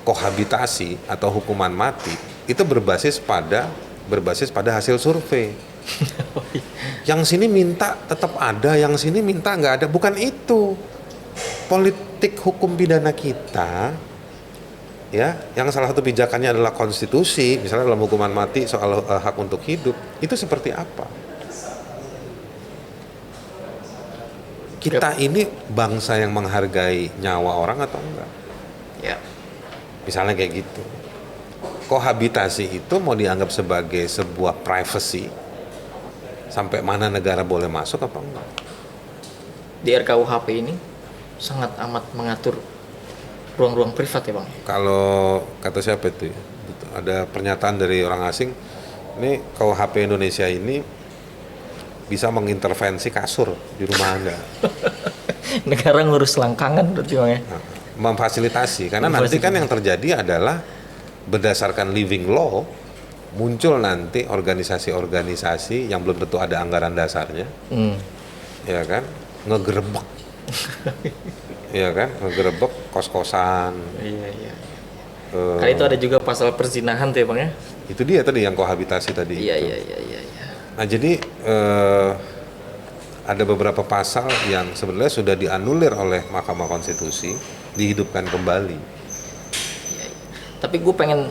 [SPEAKER 1] kohabitasi atau hukuman mati itu berbasis pada hasil survei. Yang sini minta tetap ada, yang sini minta nggak ada. Bukan itu. Politik hukum pidana kita, ya, yang salah satu pijakannya adalah konstitusi, misalnya dalam hukuman mati soal hak untuk hidup, itu seperti apa? Kita ini bangsa yang menghargai nyawa orang atau enggak?
[SPEAKER 2] Ya.
[SPEAKER 1] Misalnya kayak gitu. Kohabitasi itu mau dianggap sebagai sebuah privacy, sampai mana negara boleh masuk apa enggak?
[SPEAKER 2] Di RKUHP ini sangat amat mengatur ruang-ruang privat ya Bang.
[SPEAKER 1] Kalau kata siapa itu ya? Ada pernyataan dari orang asing, ini KUHP Indonesia ini bisa mengintervensi kasur di rumah Anda.
[SPEAKER 2] Negara ngurus langkangan berarti Bang ya.
[SPEAKER 1] Nah, memfasilitasi, karena nanti kan yang terjadi adalah berdasarkan living law muncul nanti organisasi-organisasi yang belum tentu ada anggaran dasarnya, ya kan, ngegerebek, ya kan, ngegerebek kos-kosan.
[SPEAKER 2] Iya. Kali itu ada juga pasal perzinahan tuh ya Bang ya.
[SPEAKER 1] Itu dia tadi yang kohabitasi tadi.
[SPEAKER 2] Iya.
[SPEAKER 1] Nah, jadi ada beberapa pasal yang sebenarnya sudah dianulir oleh Mahkamah Konstitusi, dihidupkan kembali.
[SPEAKER 2] Tapi gue pengen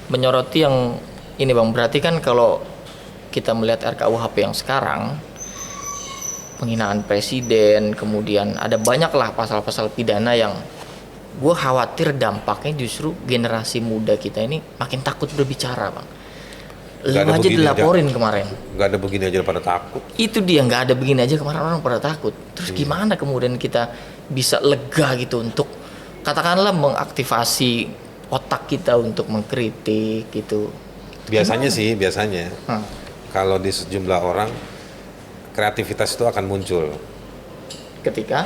[SPEAKER 2] menyoroti yang ini Bang, berarti kan kalau kita melihat RKUHP yang sekarang, penghinaan presiden, kemudian ada banyaklah pasal-pasal pidana yang gue khawatir dampaknya justru generasi muda kita ini makin takut berbicara Bang. Lu aja dilaporin kemarin.
[SPEAKER 1] Nggak ada begini aja pada takut.
[SPEAKER 2] Itu dia, nggak ada begini aja kemarin orang pada takut. Terus gimana kemudian kita bisa lega gitu untuk katakanlah mengaktifasi otak kita untuk mengkritik gitu.
[SPEAKER 1] Biasanya kalau di sejumlah orang kreativitas itu akan muncul
[SPEAKER 2] Ketika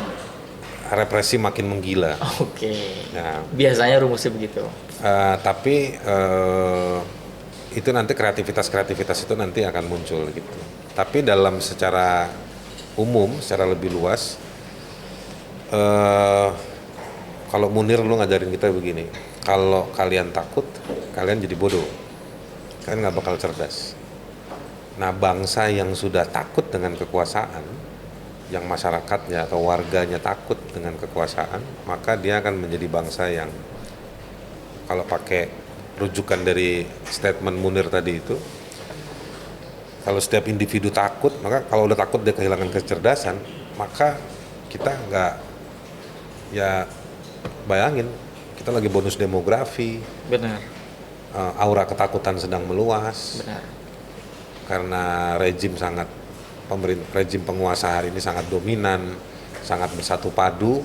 [SPEAKER 1] represi makin menggila.
[SPEAKER 2] Oke.
[SPEAKER 1] Nah,
[SPEAKER 2] Biasanya rumusnya begitu.
[SPEAKER 1] tapi itu nanti kreativitas itu nanti akan muncul gitu. Tapi dalam secara umum, secara lebih luas, kalau Munir lu ngajarin kita begini, kalau kalian takut, kalian jadi bodoh, kalian nggak bakal cerdas. Nah, bangsa yang sudah takut dengan kekuasaan, yang masyarakatnya atau warganya takut dengan kekuasaan, maka dia akan menjadi bangsa yang, kalau pakai rujukan dari statement Munir tadi itu, kalau setiap individu takut, maka kalau udah takut dia kehilangan kecerdasan, maka kita nggak, ya bayangin kita lagi bonus demografi,
[SPEAKER 2] Benar.
[SPEAKER 1] aura ketakutan sedang meluas.
[SPEAKER 2] Benar.
[SPEAKER 1] Karena rejim penguasa hari ini sangat dominan, sangat bersatu padu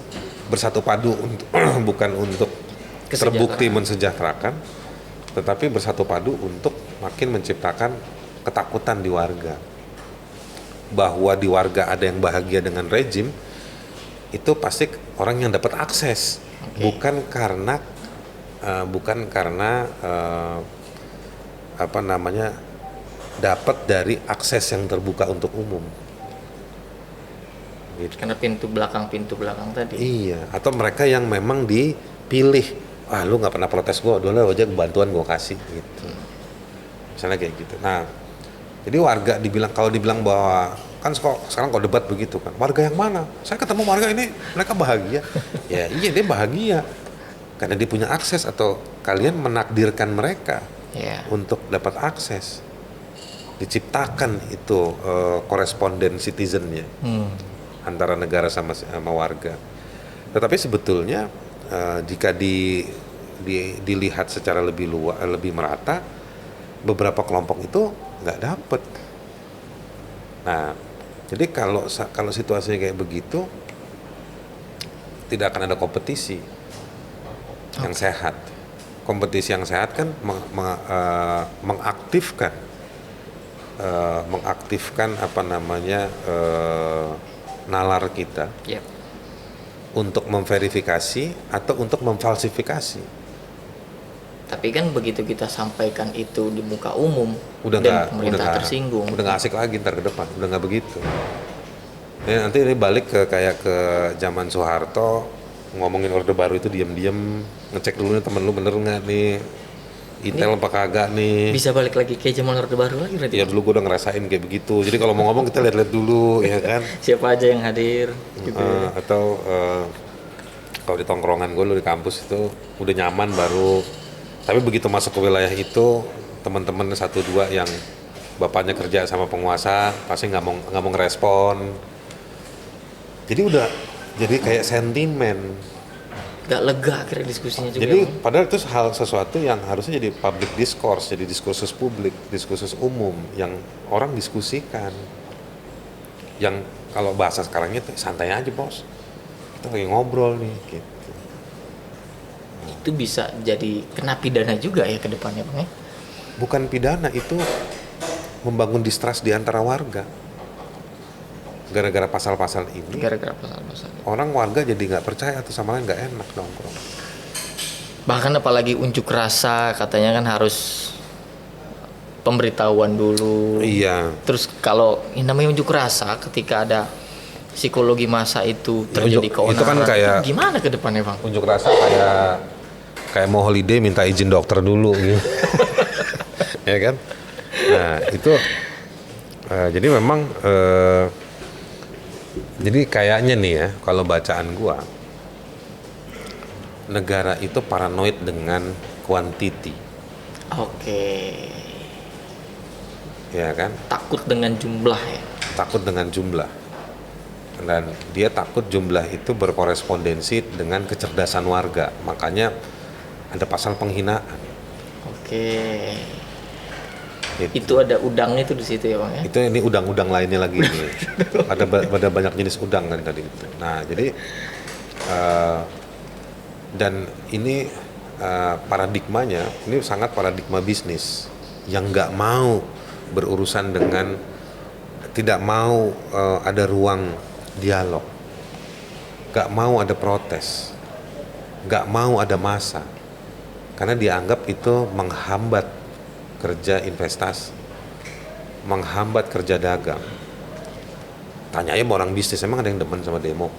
[SPEAKER 1] untuk bukan untuk terbukti mensejahterakan, tetapi bersatu padu untuk makin menciptakan ketakutan di warga, bahwa di warga ada yang bahagia dengan rejim, itu pasti orang yang dapat akses. Bukan karena dapat dari akses yang terbuka untuk umum. Gitu.
[SPEAKER 2] Karena pintu belakang tadi.
[SPEAKER 1] Iya, atau mereka yang memang dipilih, lu nggak pernah protes gue, dulu aja bantuan gue kasih gitu. Misalnya kayak gitu. Nah, jadi warga kalau dibilang bahwa kan sekarang kalau debat begitu kan, warga yang mana? Saya ketemu warga ini, mereka bahagia. Iya dia bahagia karena dia punya akses, atau kalian menakdirkan mereka
[SPEAKER 2] Ya.
[SPEAKER 1] untuk dapat akses. Diciptakan itu koresponden citizennya antara negara sama warga. Tetapi sebetulnya jika dilihat secara lebih merata, beberapa kelompok itu nggak dapet. Nah, jadi kalau situasinya kayak begitu, tidak akan ada kompetisi yang sehat. Kompetisi yang sehat kan mengaktifkan nalar kita
[SPEAKER 2] Yep.
[SPEAKER 1] untuk memverifikasi atau untuk memfalsifikasi.
[SPEAKER 2] Tapi kan begitu kita sampaikan itu di muka umum
[SPEAKER 1] Udah
[SPEAKER 2] dan pemerintah
[SPEAKER 1] nggak
[SPEAKER 2] tersinggung.
[SPEAKER 1] udah nggak asik lagi ntar ke depan, udah nggak begitu. Ya, nanti ini balik kayak ke zaman Soeharto, ngomongin Orde Baru itu diam-diam ngecek dulu nih temen lu bener nggak nih, intel apa kagak nih.
[SPEAKER 2] Bisa balik lagi ke zaman Orde Baru lagi berarti.
[SPEAKER 1] Ya dulu gue udah ngerasain kayak begitu. Jadi kalau mau ngomong kita lihat-lihat dulu, ya kan.
[SPEAKER 2] Siapa aja yang hadir gitu.
[SPEAKER 1] Atau kalau di tongkrongan gue dulu di kampus itu udah nyaman baru. Tapi begitu masuk ke wilayah itu, teman-teman 1-2 yang bapaknya kerja sama penguasa pasti nggak mau ngerespon. Jadi kayak sentimen.
[SPEAKER 2] Gak lega akhirnya diskusinya juga.
[SPEAKER 1] Jadi padahal itu sesuatu yang harusnya jadi public discourse, jadi diskursus publik, diskursus umum yang orang diskusikan. Yang kalau bahasa sekarangnya santai aja bos, kita lagi ngobrol nih gitu.
[SPEAKER 2] Itu bisa jadi kena pidana juga ya ke depannya Bang ya?
[SPEAKER 1] Bukan pidana, itu membangun distrust di antara warga. Gara-gara pasal-pasal ini,
[SPEAKER 2] Gara-gara pasal-pasal.
[SPEAKER 1] orang warga jadi nggak percaya atau sama lain nggak enak nongkrong.
[SPEAKER 2] Bahkan apalagi unjuk rasa katanya kan harus pemberitahuan dulu.
[SPEAKER 1] Iya.
[SPEAKER 2] Terus kalau ini namanya unjuk rasa ketika ada psikologi masa itu terjadi
[SPEAKER 1] itu
[SPEAKER 2] keonaran,
[SPEAKER 1] kan kayak-
[SPEAKER 2] gimana ke depannya Bang?
[SPEAKER 1] Unjuk rasa kayak mau holiday minta izin dokter dulu gitu. Ya kan? Nah, itu jadi memang jadi kayaknya nih ya, kalau bacaan gua, negara itu paranoid dengan quantity,
[SPEAKER 2] Oke.
[SPEAKER 1] ya kan?
[SPEAKER 2] Takut dengan jumlah ya.
[SPEAKER 1] Takut dengan jumlah. Dan dia takut jumlah itu berkorespondensi dengan kecerdasan warga. Makanya ada pasal penghinaan.
[SPEAKER 2] Oke.
[SPEAKER 1] Gitu.
[SPEAKER 2] Itu ada udangnya itu di situ ya Bang ya.
[SPEAKER 1] Itu ini udang-udang lainnya lagi nih. ada banyak jenis udang kan tadi itu. Nah jadi dan ini paradigmanya ini sangat paradigma bisnis yang nggak mau berurusan dengan, tidak mau ada ruang dialog, nggak mau ada protes, nggak mau ada massa, karena dianggap itu menghambat kerja investasi, menghambat kerja dagang. Tanya aja sama orang bisnis, emang ada yang demen sama demo?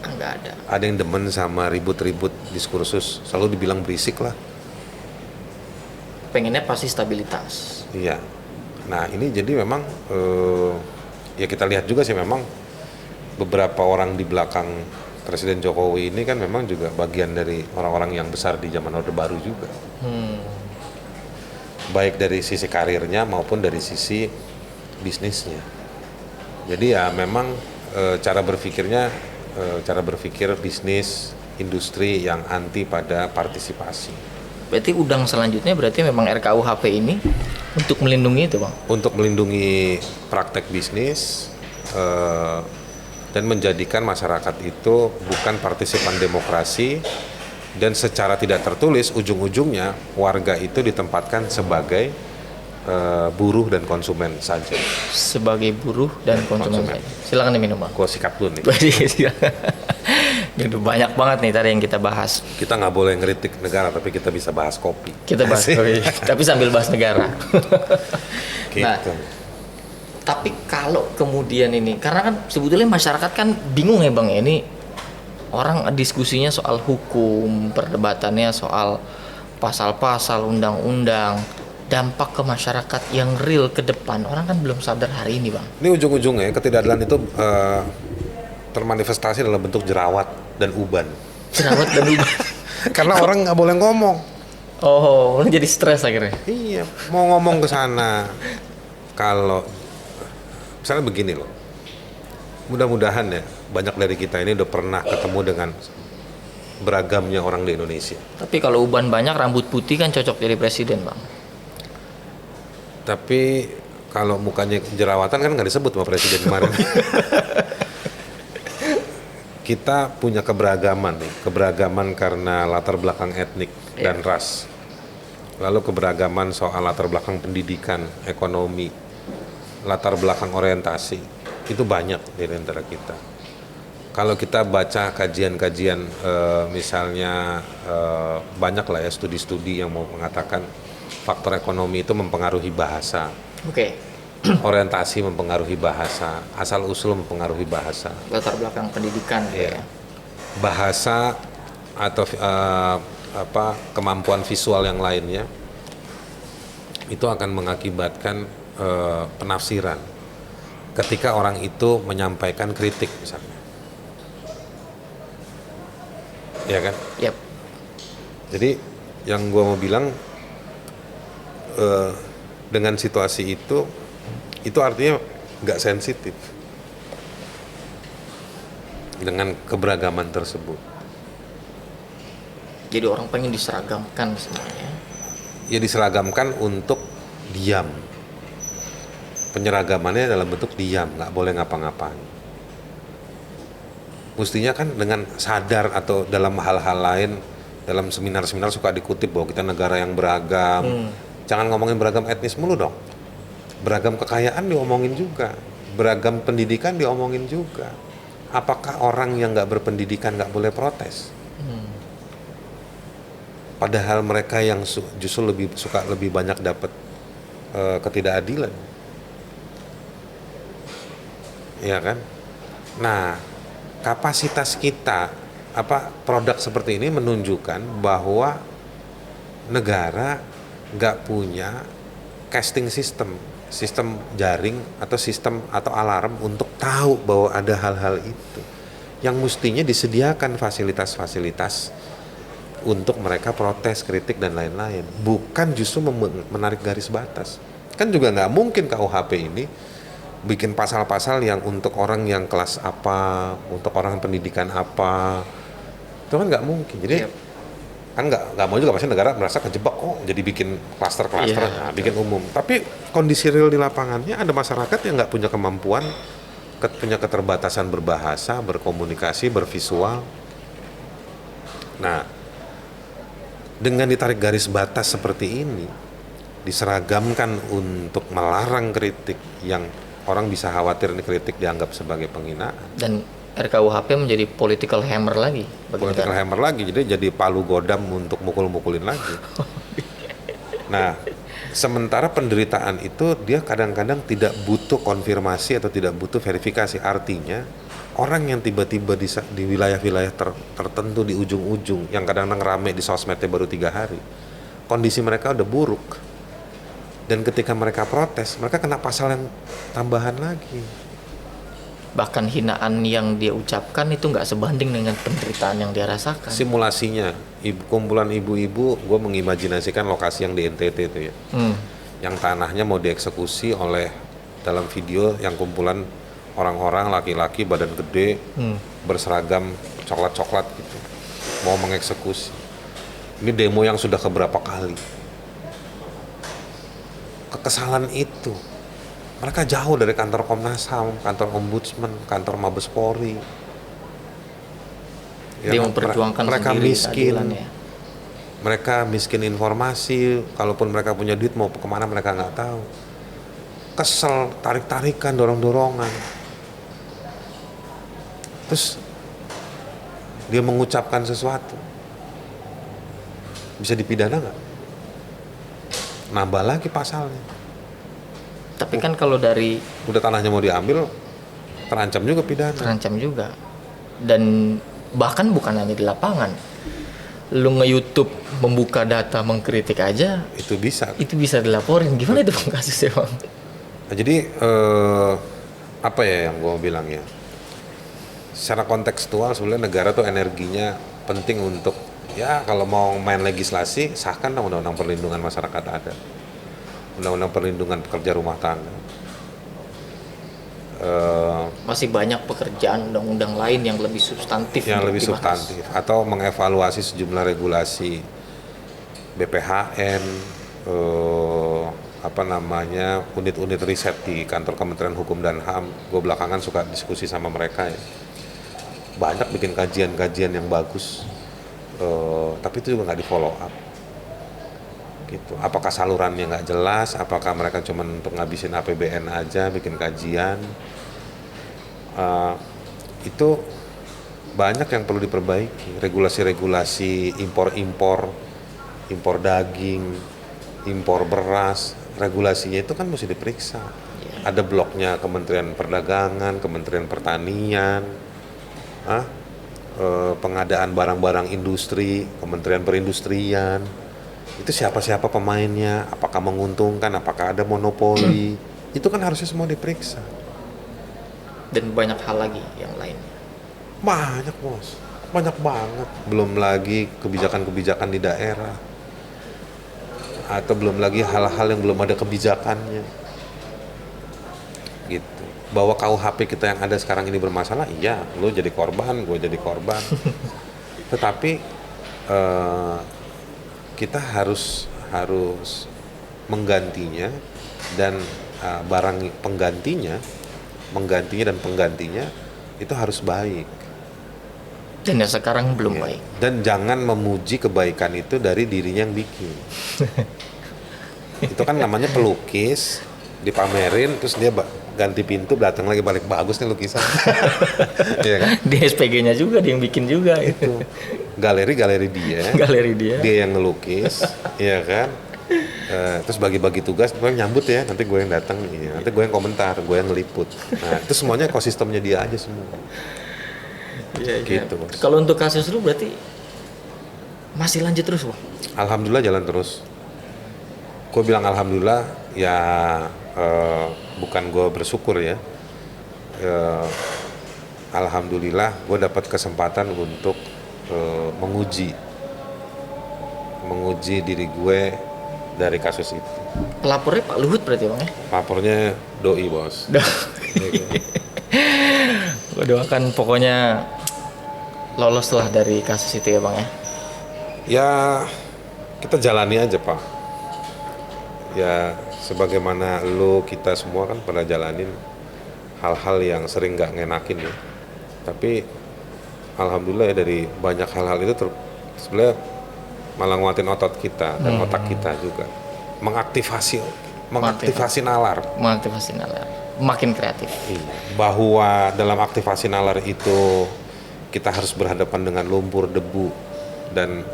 [SPEAKER 2] Enggak ada.
[SPEAKER 1] Ada yang demen sama ribut-ribut diskursus, selalu dibilang berisik lah.
[SPEAKER 2] Pengennya pasti stabilitas.
[SPEAKER 1] Iya. Nah ini jadi memang ya kita lihat juga sih memang beberapa orang di belakang Presiden Jokowi ini kan memang juga bagian dari orang-orang yang besar di zaman Orde Baru juga. Baik dari sisi karirnya maupun dari sisi bisnisnya. Jadi ya memang cara berpikir bisnis industri yang anti pada partisipasi.
[SPEAKER 2] Berarti udang selanjutnya berarti memang RKUHP ini untuk melindungi itu Bang.
[SPEAKER 1] Untuk melindungi praktek bisnis dan menjadikan masyarakat itu bukan partisipan demokrasi, dan secara tidak tertulis ujung-ujungnya warga itu ditempatkan sebagai buruh dan konsumen saja.
[SPEAKER 2] Sebagai buruh dan konsumen.
[SPEAKER 1] Konsumen.
[SPEAKER 2] Silakan diminum Bang.
[SPEAKER 1] Gua sikat dulu nih.
[SPEAKER 2] Ini udah banyak banget nih tadi yang kita bahas.
[SPEAKER 1] Kita nggak boleh ngeritik negara, tapi kita bisa bahas kopi.
[SPEAKER 2] Kita bahas kopi, tapi sambil bahas negara.
[SPEAKER 1] Gitu.
[SPEAKER 2] Nah, tapi kalau kemudian ini, karena kan sebetulnya masyarakat kan bingung ya Bang, ini orang diskusinya soal hukum, perdebatannya soal pasal-pasal undang-undang, dampak ke masyarakat yang real ke depan, orang kan belum sadar hari ini Bang.
[SPEAKER 1] Ini ujung-ujungnya ketidakadilan itu termanifestasi dalam bentuk jerawat dan uban.
[SPEAKER 2] Jerawat dan uban.
[SPEAKER 1] Karena orang nggak boleh ngomong.
[SPEAKER 2] Oh, lu jadi stres akhirnya.
[SPEAKER 1] Iya, mau ngomong ke sana kalau misalnya begini loh. Mudah-mudahan ya banyak dari kita ini udah pernah ketemu dengan beragamnya orang di Indonesia.
[SPEAKER 2] Tapi kalau uban banyak rambut putih kan cocok jadi presiden, Bang.
[SPEAKER 1] Tapi kalau mukanya jerawatan kan nggak disebut sama presiden kemarin. Kita punya keberagaman nih, keberagaman karena latar belakang etnik dan ras. Lalu keberagaman soal latar belakang pendidikan, ekonomi, latar belakang orientasi, itu banyak di antara kita. Kalau kita baca kajian-kajian, misalnya banyak lah ya studi-studi yang mau mengatakan faktor ekonomi itu mempengaruhi bahasa,
[SPEAKER 2] Oke.
[SPEAKER 1] orientasi mempengaruhi bahasa, asal usul mempengaruhi bahasa.
[SPEAKER 2] Latar belakang pendidikan
[SPEAKER 1] Iya.
[SPEAKER 2] ya.
[SPEAKER 1] Bahasa atau kemampuan visual yang lainnya itu akan mengakibatkan penafsiran ketika orang itu menyampaikan kritik misalnya, ya kan?
[SPEAKER 2] Yap.
[SPEAKER 1] Jadi yang gua mau bilang dengan situasi itu artinya nggak sensitif dengan keberagaman tersebut.
[SPEAKER 2] Jadi orang pengen diseragamkan sebenarnya.
[SPEAKER 1] Ya diseragamkan untuk diam. Penyeragamannya dalam bentuk diam, nggak boleh ngapa-ngapain. Mestinya kan dengan sadar atau dalam hal-hal lain, dalam seminar-seminar suka dikutip bahwa kita negara yang beragam. Jangan ngomongin beragam etnis mulu dong. Beragam kekayaan diomongin juga, beragam pendidikan diomongin juga. Apakah orang yang nggak berpendidikan nggak boleh protes? Padahal mereka yang justru lebih banyak dapat ketidakadilan, ya kan? Nah, kapasitas kita produk seperti ini menunjukkan bahwa negara nggak punya casting sistem jaring atau sistem atau alarm untuk tahu bahwa ada hal-hal itu yang mestinya disediakan fasilitas-fasilitas untuk mereka protes, kritik dan lain-lain, bukan justru menarik garis batas. Kan juga nggak mungkin KUHP ini bikin pasal-pasal yang untuk orang yang kelas apa, untuk orang pendidikan apa, itu kan nggak mungkin. Jadi kan nggak mau juga pasti negara merasa kejebak jadi bikin klaster-klaster, bikin umum. Tapi kondisi real di lapangannya ada masyarakat yang nggak punya kemampuan, punya keterbatasan berbahasa, berkomunikasi, bervisual. Nah, dengan ditarik garis batas seperti ini, diseragamkan untuk melarang kritik yang orang bisa khawatir ini kritik dianggap sebagai penghinaan.
[SPEAKER 2] Dan RKUHP menjadi political hammer lagi bagi
[SPEAKER 1] Political
[SPEAKER 2] negara.
[SPEAKER 1] hammer lagi, jadi palu godam untuk mukul-mukulin lagi. Nah, sementara penderitaan itu dia kadang-kadang tidak butuh konfirmasi atau tidak butuh verifikasi. Artinya orang yang tiba-tiba di wilayah-wilayah tertentu di ujung-ujung yang kadang-kadang rame di sosmednya baru 3 hari, kondisi mereka udah buruk, dan ketika mereka protes mereka kena pasal yang tambahan lagi.
[SPEAKER 2] Bahkan hinaan yang dia ucapkan itu nggak sebanding dengan penderitaan yang dia rasakan.
[SPEAKER 1] Simulasinya kumpulan ibu-ibu, gue mengimajinasikan lokasi yang di NTT itu ya, yang tanahnya mau dieksekusi oleh, dalam video yang kumpulan orang-orang laki-laki badan gede berseragam coklat-coklat gitu mau mengeksekusi. Ini demo yang sudah keberapa kali. Kekesalan itu, mereka jauh dari kantor Komnas HAM, kantor Ombudsman, kantor Mabes Polri.
[SPEAKER 2] Dia memperjuangkan
[SPEAKER 1] mereka
[SPEAKER 2] sendiri
[SPEAKER 1] miskin,
[SPEAKER 2] keadilannya.
[SPEAKER 1] mereka miskin informasi. Kalaupun mereka punya duit mau kemana mereka nggak tahu. Kesel, tarik-tarikan, dorong-dorongan. Terus dia mengucapkan sesuatu, bisa dipidana nggak? Nambah lagi pasalnya.
[SPEAKER 2] Tapi kan kalau dari
[SPEAKER 1] Udah tanahnya mau diambil, terancam juga pidana.
[SPEAKER 2] terancam juga. Dan bahkan bukan hanya di lapangan. Lu nge-YouTube membuka data mengkritik aja
[SPEAKER 1] Itu bisa.
[SPEAKER 2] itu bisa dilaporin. Gimana itu Bang kasusnya, Bang?
[SPEAKER 1] Nah, jadi apa ya yang gue bilang ya? Secara kontekstual sebenarnya negara tuh energinya penting untuk Ya kalau mau main legislasi, sahkan dong undang-undang perlindungan masyarakat ada, undang-undang perlindungan pekerja rumah tangga.
[SPEAKER 2] Masih banyak pekerjaan undang-undang lain yang lebih substantif
[SPEAKER 1] Yang
[SPEAKER 2] untuk
[SPEAKER 1] lebih
[SPEAKER 2] dibahas.
[SPEAKER 1] substantif, atau mengevaluasi sejumlah regulasi BPHN, apa namanya, unit-unit riset di kantor Kementerian Hukum dan HAM. Gue belakangan suka diskusi sama mereka ya. Banyak bikin kajian-kajian yang bagus, tapi itu juga nggak di follow up. Gitu. Apakah salurannya nggak jelas? Apakah mereka cuma untuk ngabisin APBN aja bikin kajian? Itu banyak yang perlu diperbaiki. Regulasi-regulasi impor daging, impor beras, regulasinya itu kan mesti diperiksa. Ada bloknya Kementerian Perdagangan, Kementerian Pertanian, pengadaan barang-barang industri, Kementerian Perindustrian. Itu siapa-siapa pemainnya, apakah menguntungkan, apakah ada monopoli. Itu kan harusnya semua diperiksa.
[SPEAKER 2] Dan banyak hal lagi yang lain.
[SPEAKER 1] Banyak bos, banyak banget. Belum lagi kebijakan-kebijakan di daerah, atau belum lagi hal-hal yang belum ada kebijakannya. Gitu. Bahwa KUHP kita yang ada sekarang ini bermasalah, iya, lo jadi korban, gue jadi korban. Tetapi kita harus menggantinya, dan barang menggantinya dan penggantinya itu harus baik.
[SPEAKER 2] Dan yang sekarang belum
[SPEAKER 1] Ya.
[SPEAKER 2] baik.
[SPEAKER 1] Dan jangan memuji kebaikan itu dari dirinya yang bikin. Itu kan namanya pelukis, dipamerin terus dia ganti pintu, datang lagi balik, bagus nih lukisan. Iya kan?
[SPEAKER 2] Di SPG-nya juga dia yang bikin juga
[SPEAKER 1] Itu galeri dia,
[SPEAKER 2] galeri dia.
[SPEAKER 1] dia yang ngelukis, iya kan? Terus bagi-bagi tugas, gue nyambut ya, nanti gue yang datang, iya. Nanti gue yang komentar, gue yang ngeliput. Nah itu semuanya ekosistemnya dia aja semua.
[SPEAKER 2] Iya,
[SPEAKER 1] Gitu, Bos.
[SPEAKER 2] Kalau untuk kasus lu berarti masih lanjut terus, Bang?
[SPEAKER 1] Alhamdulillah jalan terus. Gue bilang alhamdulillah ya, bukan gue bersyukur ya. Alhamdulillah gue dapat kesempatan untuk menguji diri gue dari kasus itu.
[SPEAKER 2] Pelapornya Pak Luhut berarti, Bang ya?
[SPEAKER 1] Lapornya doi bos.
[SPEAKER 2] Gue doakan pokoknya lolos lah dari kasus itu ya, Bang ya.
[SPEAKER 1] Ya kita jalani aja pak. Ya sebagaimana lo, kita semua kan pernah jalanin hal-hal yang sering nggak ngenakin ya. Tapi alhamdulillah ya, dari banyak hal-hal itu sebenarnya malah nguatin otot kita dan otak kita juga. Mengaktifasi nalar.
[SPEAKER 2] Mengaktifasi nalar. Makin kreatif.
[SPEAKER 1] Iya. Bahwa dalam aktivasi nalar itu kita harus berhadapan dengan lumpur, debu, dan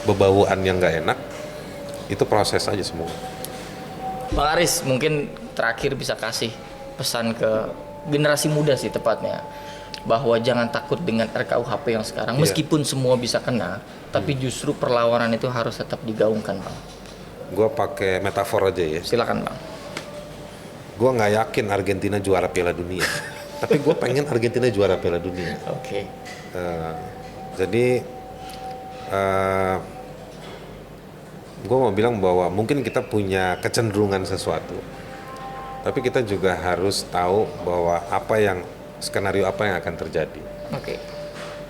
[SPEAKER 1] bebauan yang nggak enak. Itu proses aja semua.
[SPEAKER 2] Bang Aris, mungkin terakhir bisa kasih pesan ke generasi muda sih tepatnya, bahwa jangan takut dengan RKUHP yang sekarang.
[SPEAKER 1] Iya.
[SPEAKER 2] Meskipun semua bisa kena, tapi justru perlawanan itu harus tetap digaungkan, Bang.
[SPEAKER 1] Gue pakai metafor aja ya.
[SPEAKER 2] Silakan, Bang.
[SPEAKER 1] Gue nggak yakin Argentina juara Piala Dunia, tapi gue pengen Argentina juara Piala Dunia.
[SPEAKER 2] Oke.
[SPEAKER 1] Jadi gue mau bilang bahwa mungkin kita punya kecenderungan sesuatu, tapi kita juga harus tahu bahwa skenario apa yang akan terjadi.
[SPEAKER 2] Oke.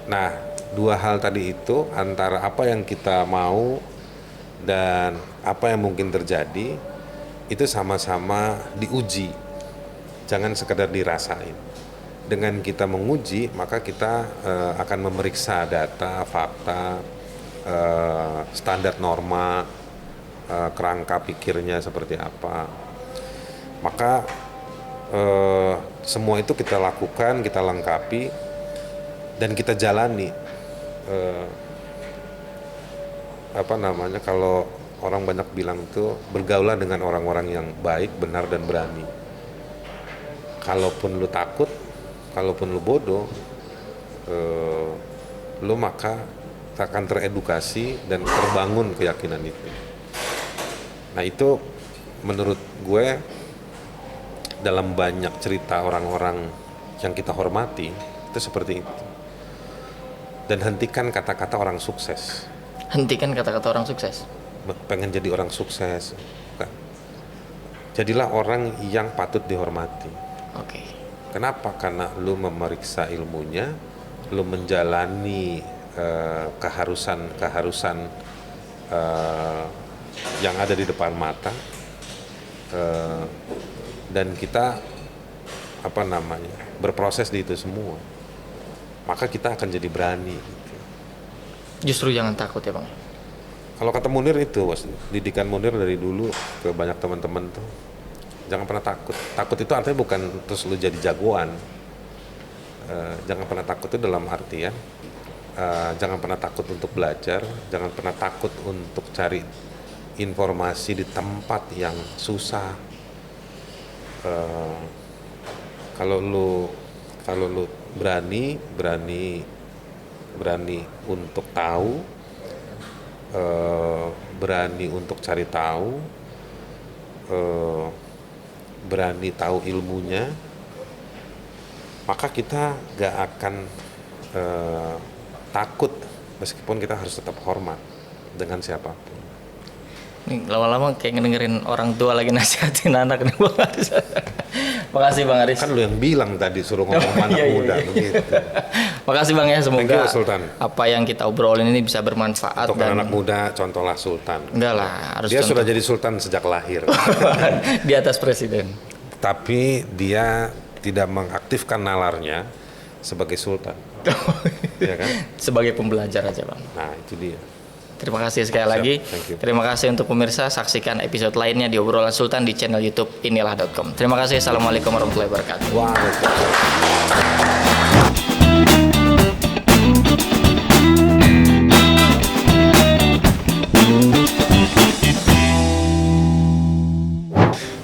[SPEAKER 1] Nah, dua hal tadi itu, antara apa yang kita mau dan apa yang mungkin terjadi, itu sama-sama diuji. Jangan sekedar dirasain. Dengan kita menguji, maka kita akan memeriksa data, fakta, standar norma, kerangka pikirnya seperti apa. Maka semua itu kita lakukan, kita lengkapi, dan kita jalani. Kalau orang banyak bilang itu, bergaulah dengan orang-orang yang baik, benar, dan berani. Kalaupun lu takut, kalaupun lu bodoh, lu maka akan teredukasi dan terbangun keyakinan itu. Nah itu menurut gue, dalam banyak cerita orang-orang yang kita hormati, itu seperti itu. Dan hentikan kata-kata orang sukses.
[SPEAKER 2] Hentikan kata-kata orang sukses.
[SPEAKER 1] Pengen jadi orang sukses, bukan. Jadilah orang yang patut dihormati.
[SPEAKER 2] Oke.
[SPEAKER 1] Kenapa? Karena lu memeriksa ilmunya, lu menjalani keharusan yang ada di depan mata, dan kita berproses di itu semua, maka kita akan jadi berani gitu.
[SPEAKER 2] Justru jangan takut ya Bang.
[SPEAKER 1] Kalau kata Munir itu, didikan Munir dari dulu ke banyak teman-teman tuh, jangan pernah takut. Takut itu artinya bukan terus lu jadi jagoan. Jangan pernah takut itu dalam artian jangan pernah takut untuk belajar, jangan pernah takut untuk cari informasi di tempat yang susah. Kalau lu berani untuk tahu, berani untuk cari tahu, berani tahu ilmunya, maka kita gak akan takut, meskipun kita harus tetap hormat dengan siapapun.
[SPEAKER 2] Nih, lama-lama kayak ngedengerin orang tua lagi nasihatin anak nih Bang Aris. Makasih Bang Aris.
[SPEAKER 1] Kan lu yang bilang tadi suruh ngomong anak muda begitu.
[SPEAKER 2] Makasih Bang ya, semoga
[SPEAKER 1] Thank you, Sultan.
[SPEAKER 2] apa yang kita obrolin ini bisa bermanfaat.
[SPEAKER 1] Untuk
[SPEAKER 2] dan
[SPEAKER 1] anak muda, contohlah Sultan.
[SPEAKER 2] enggak lah, harus
[SPEAKER 1] Dia
[SPEAKER 2] contoh.
[SPEAKER 1] sudah jadi sultan sejak lahir.
[SPEAKER 2] Di atas presiden.
[SPEAKER 1] Tapi dia tidak mengaktifkan nalarnya sebagai sultan. Ya kan?
[SPEAKER 2] Sebagai pembelajar aja Bang.
[SPEAKER 1] Nah, itu dia.
[SPEAKER 2] Terima kasih sekali
[SPEAKER 1] Siap,
[SPEAKER 2] lagi.
[SPEAKER 1] thank you.
[SPEAKER 2] Terima kasih untuk pemirsa. Saksikan episode lainnya di Obrolan Sultan di channel YouTube inilah.com. Terima kasih. Assalamualaikum warahmatullahi wabarakatuh.
[SPEAKER 1] Waalaikumsalam.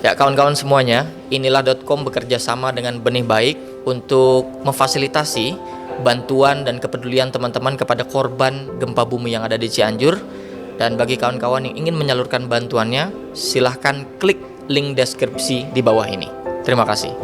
[SPEAKER 2] Ya kawan-kawan semuanya, inilah.com bekerja sama dengan Benih Baik untuk memfasilitasi bantuan dan kepedulian teman-teman kepada korban gempa bumi yang ada di Cianjur. Dan bagi kawan-kawan yang ingin menyalurkan bantuannya, silahkan klik link deskripsi di bawah ini. Terima kasih.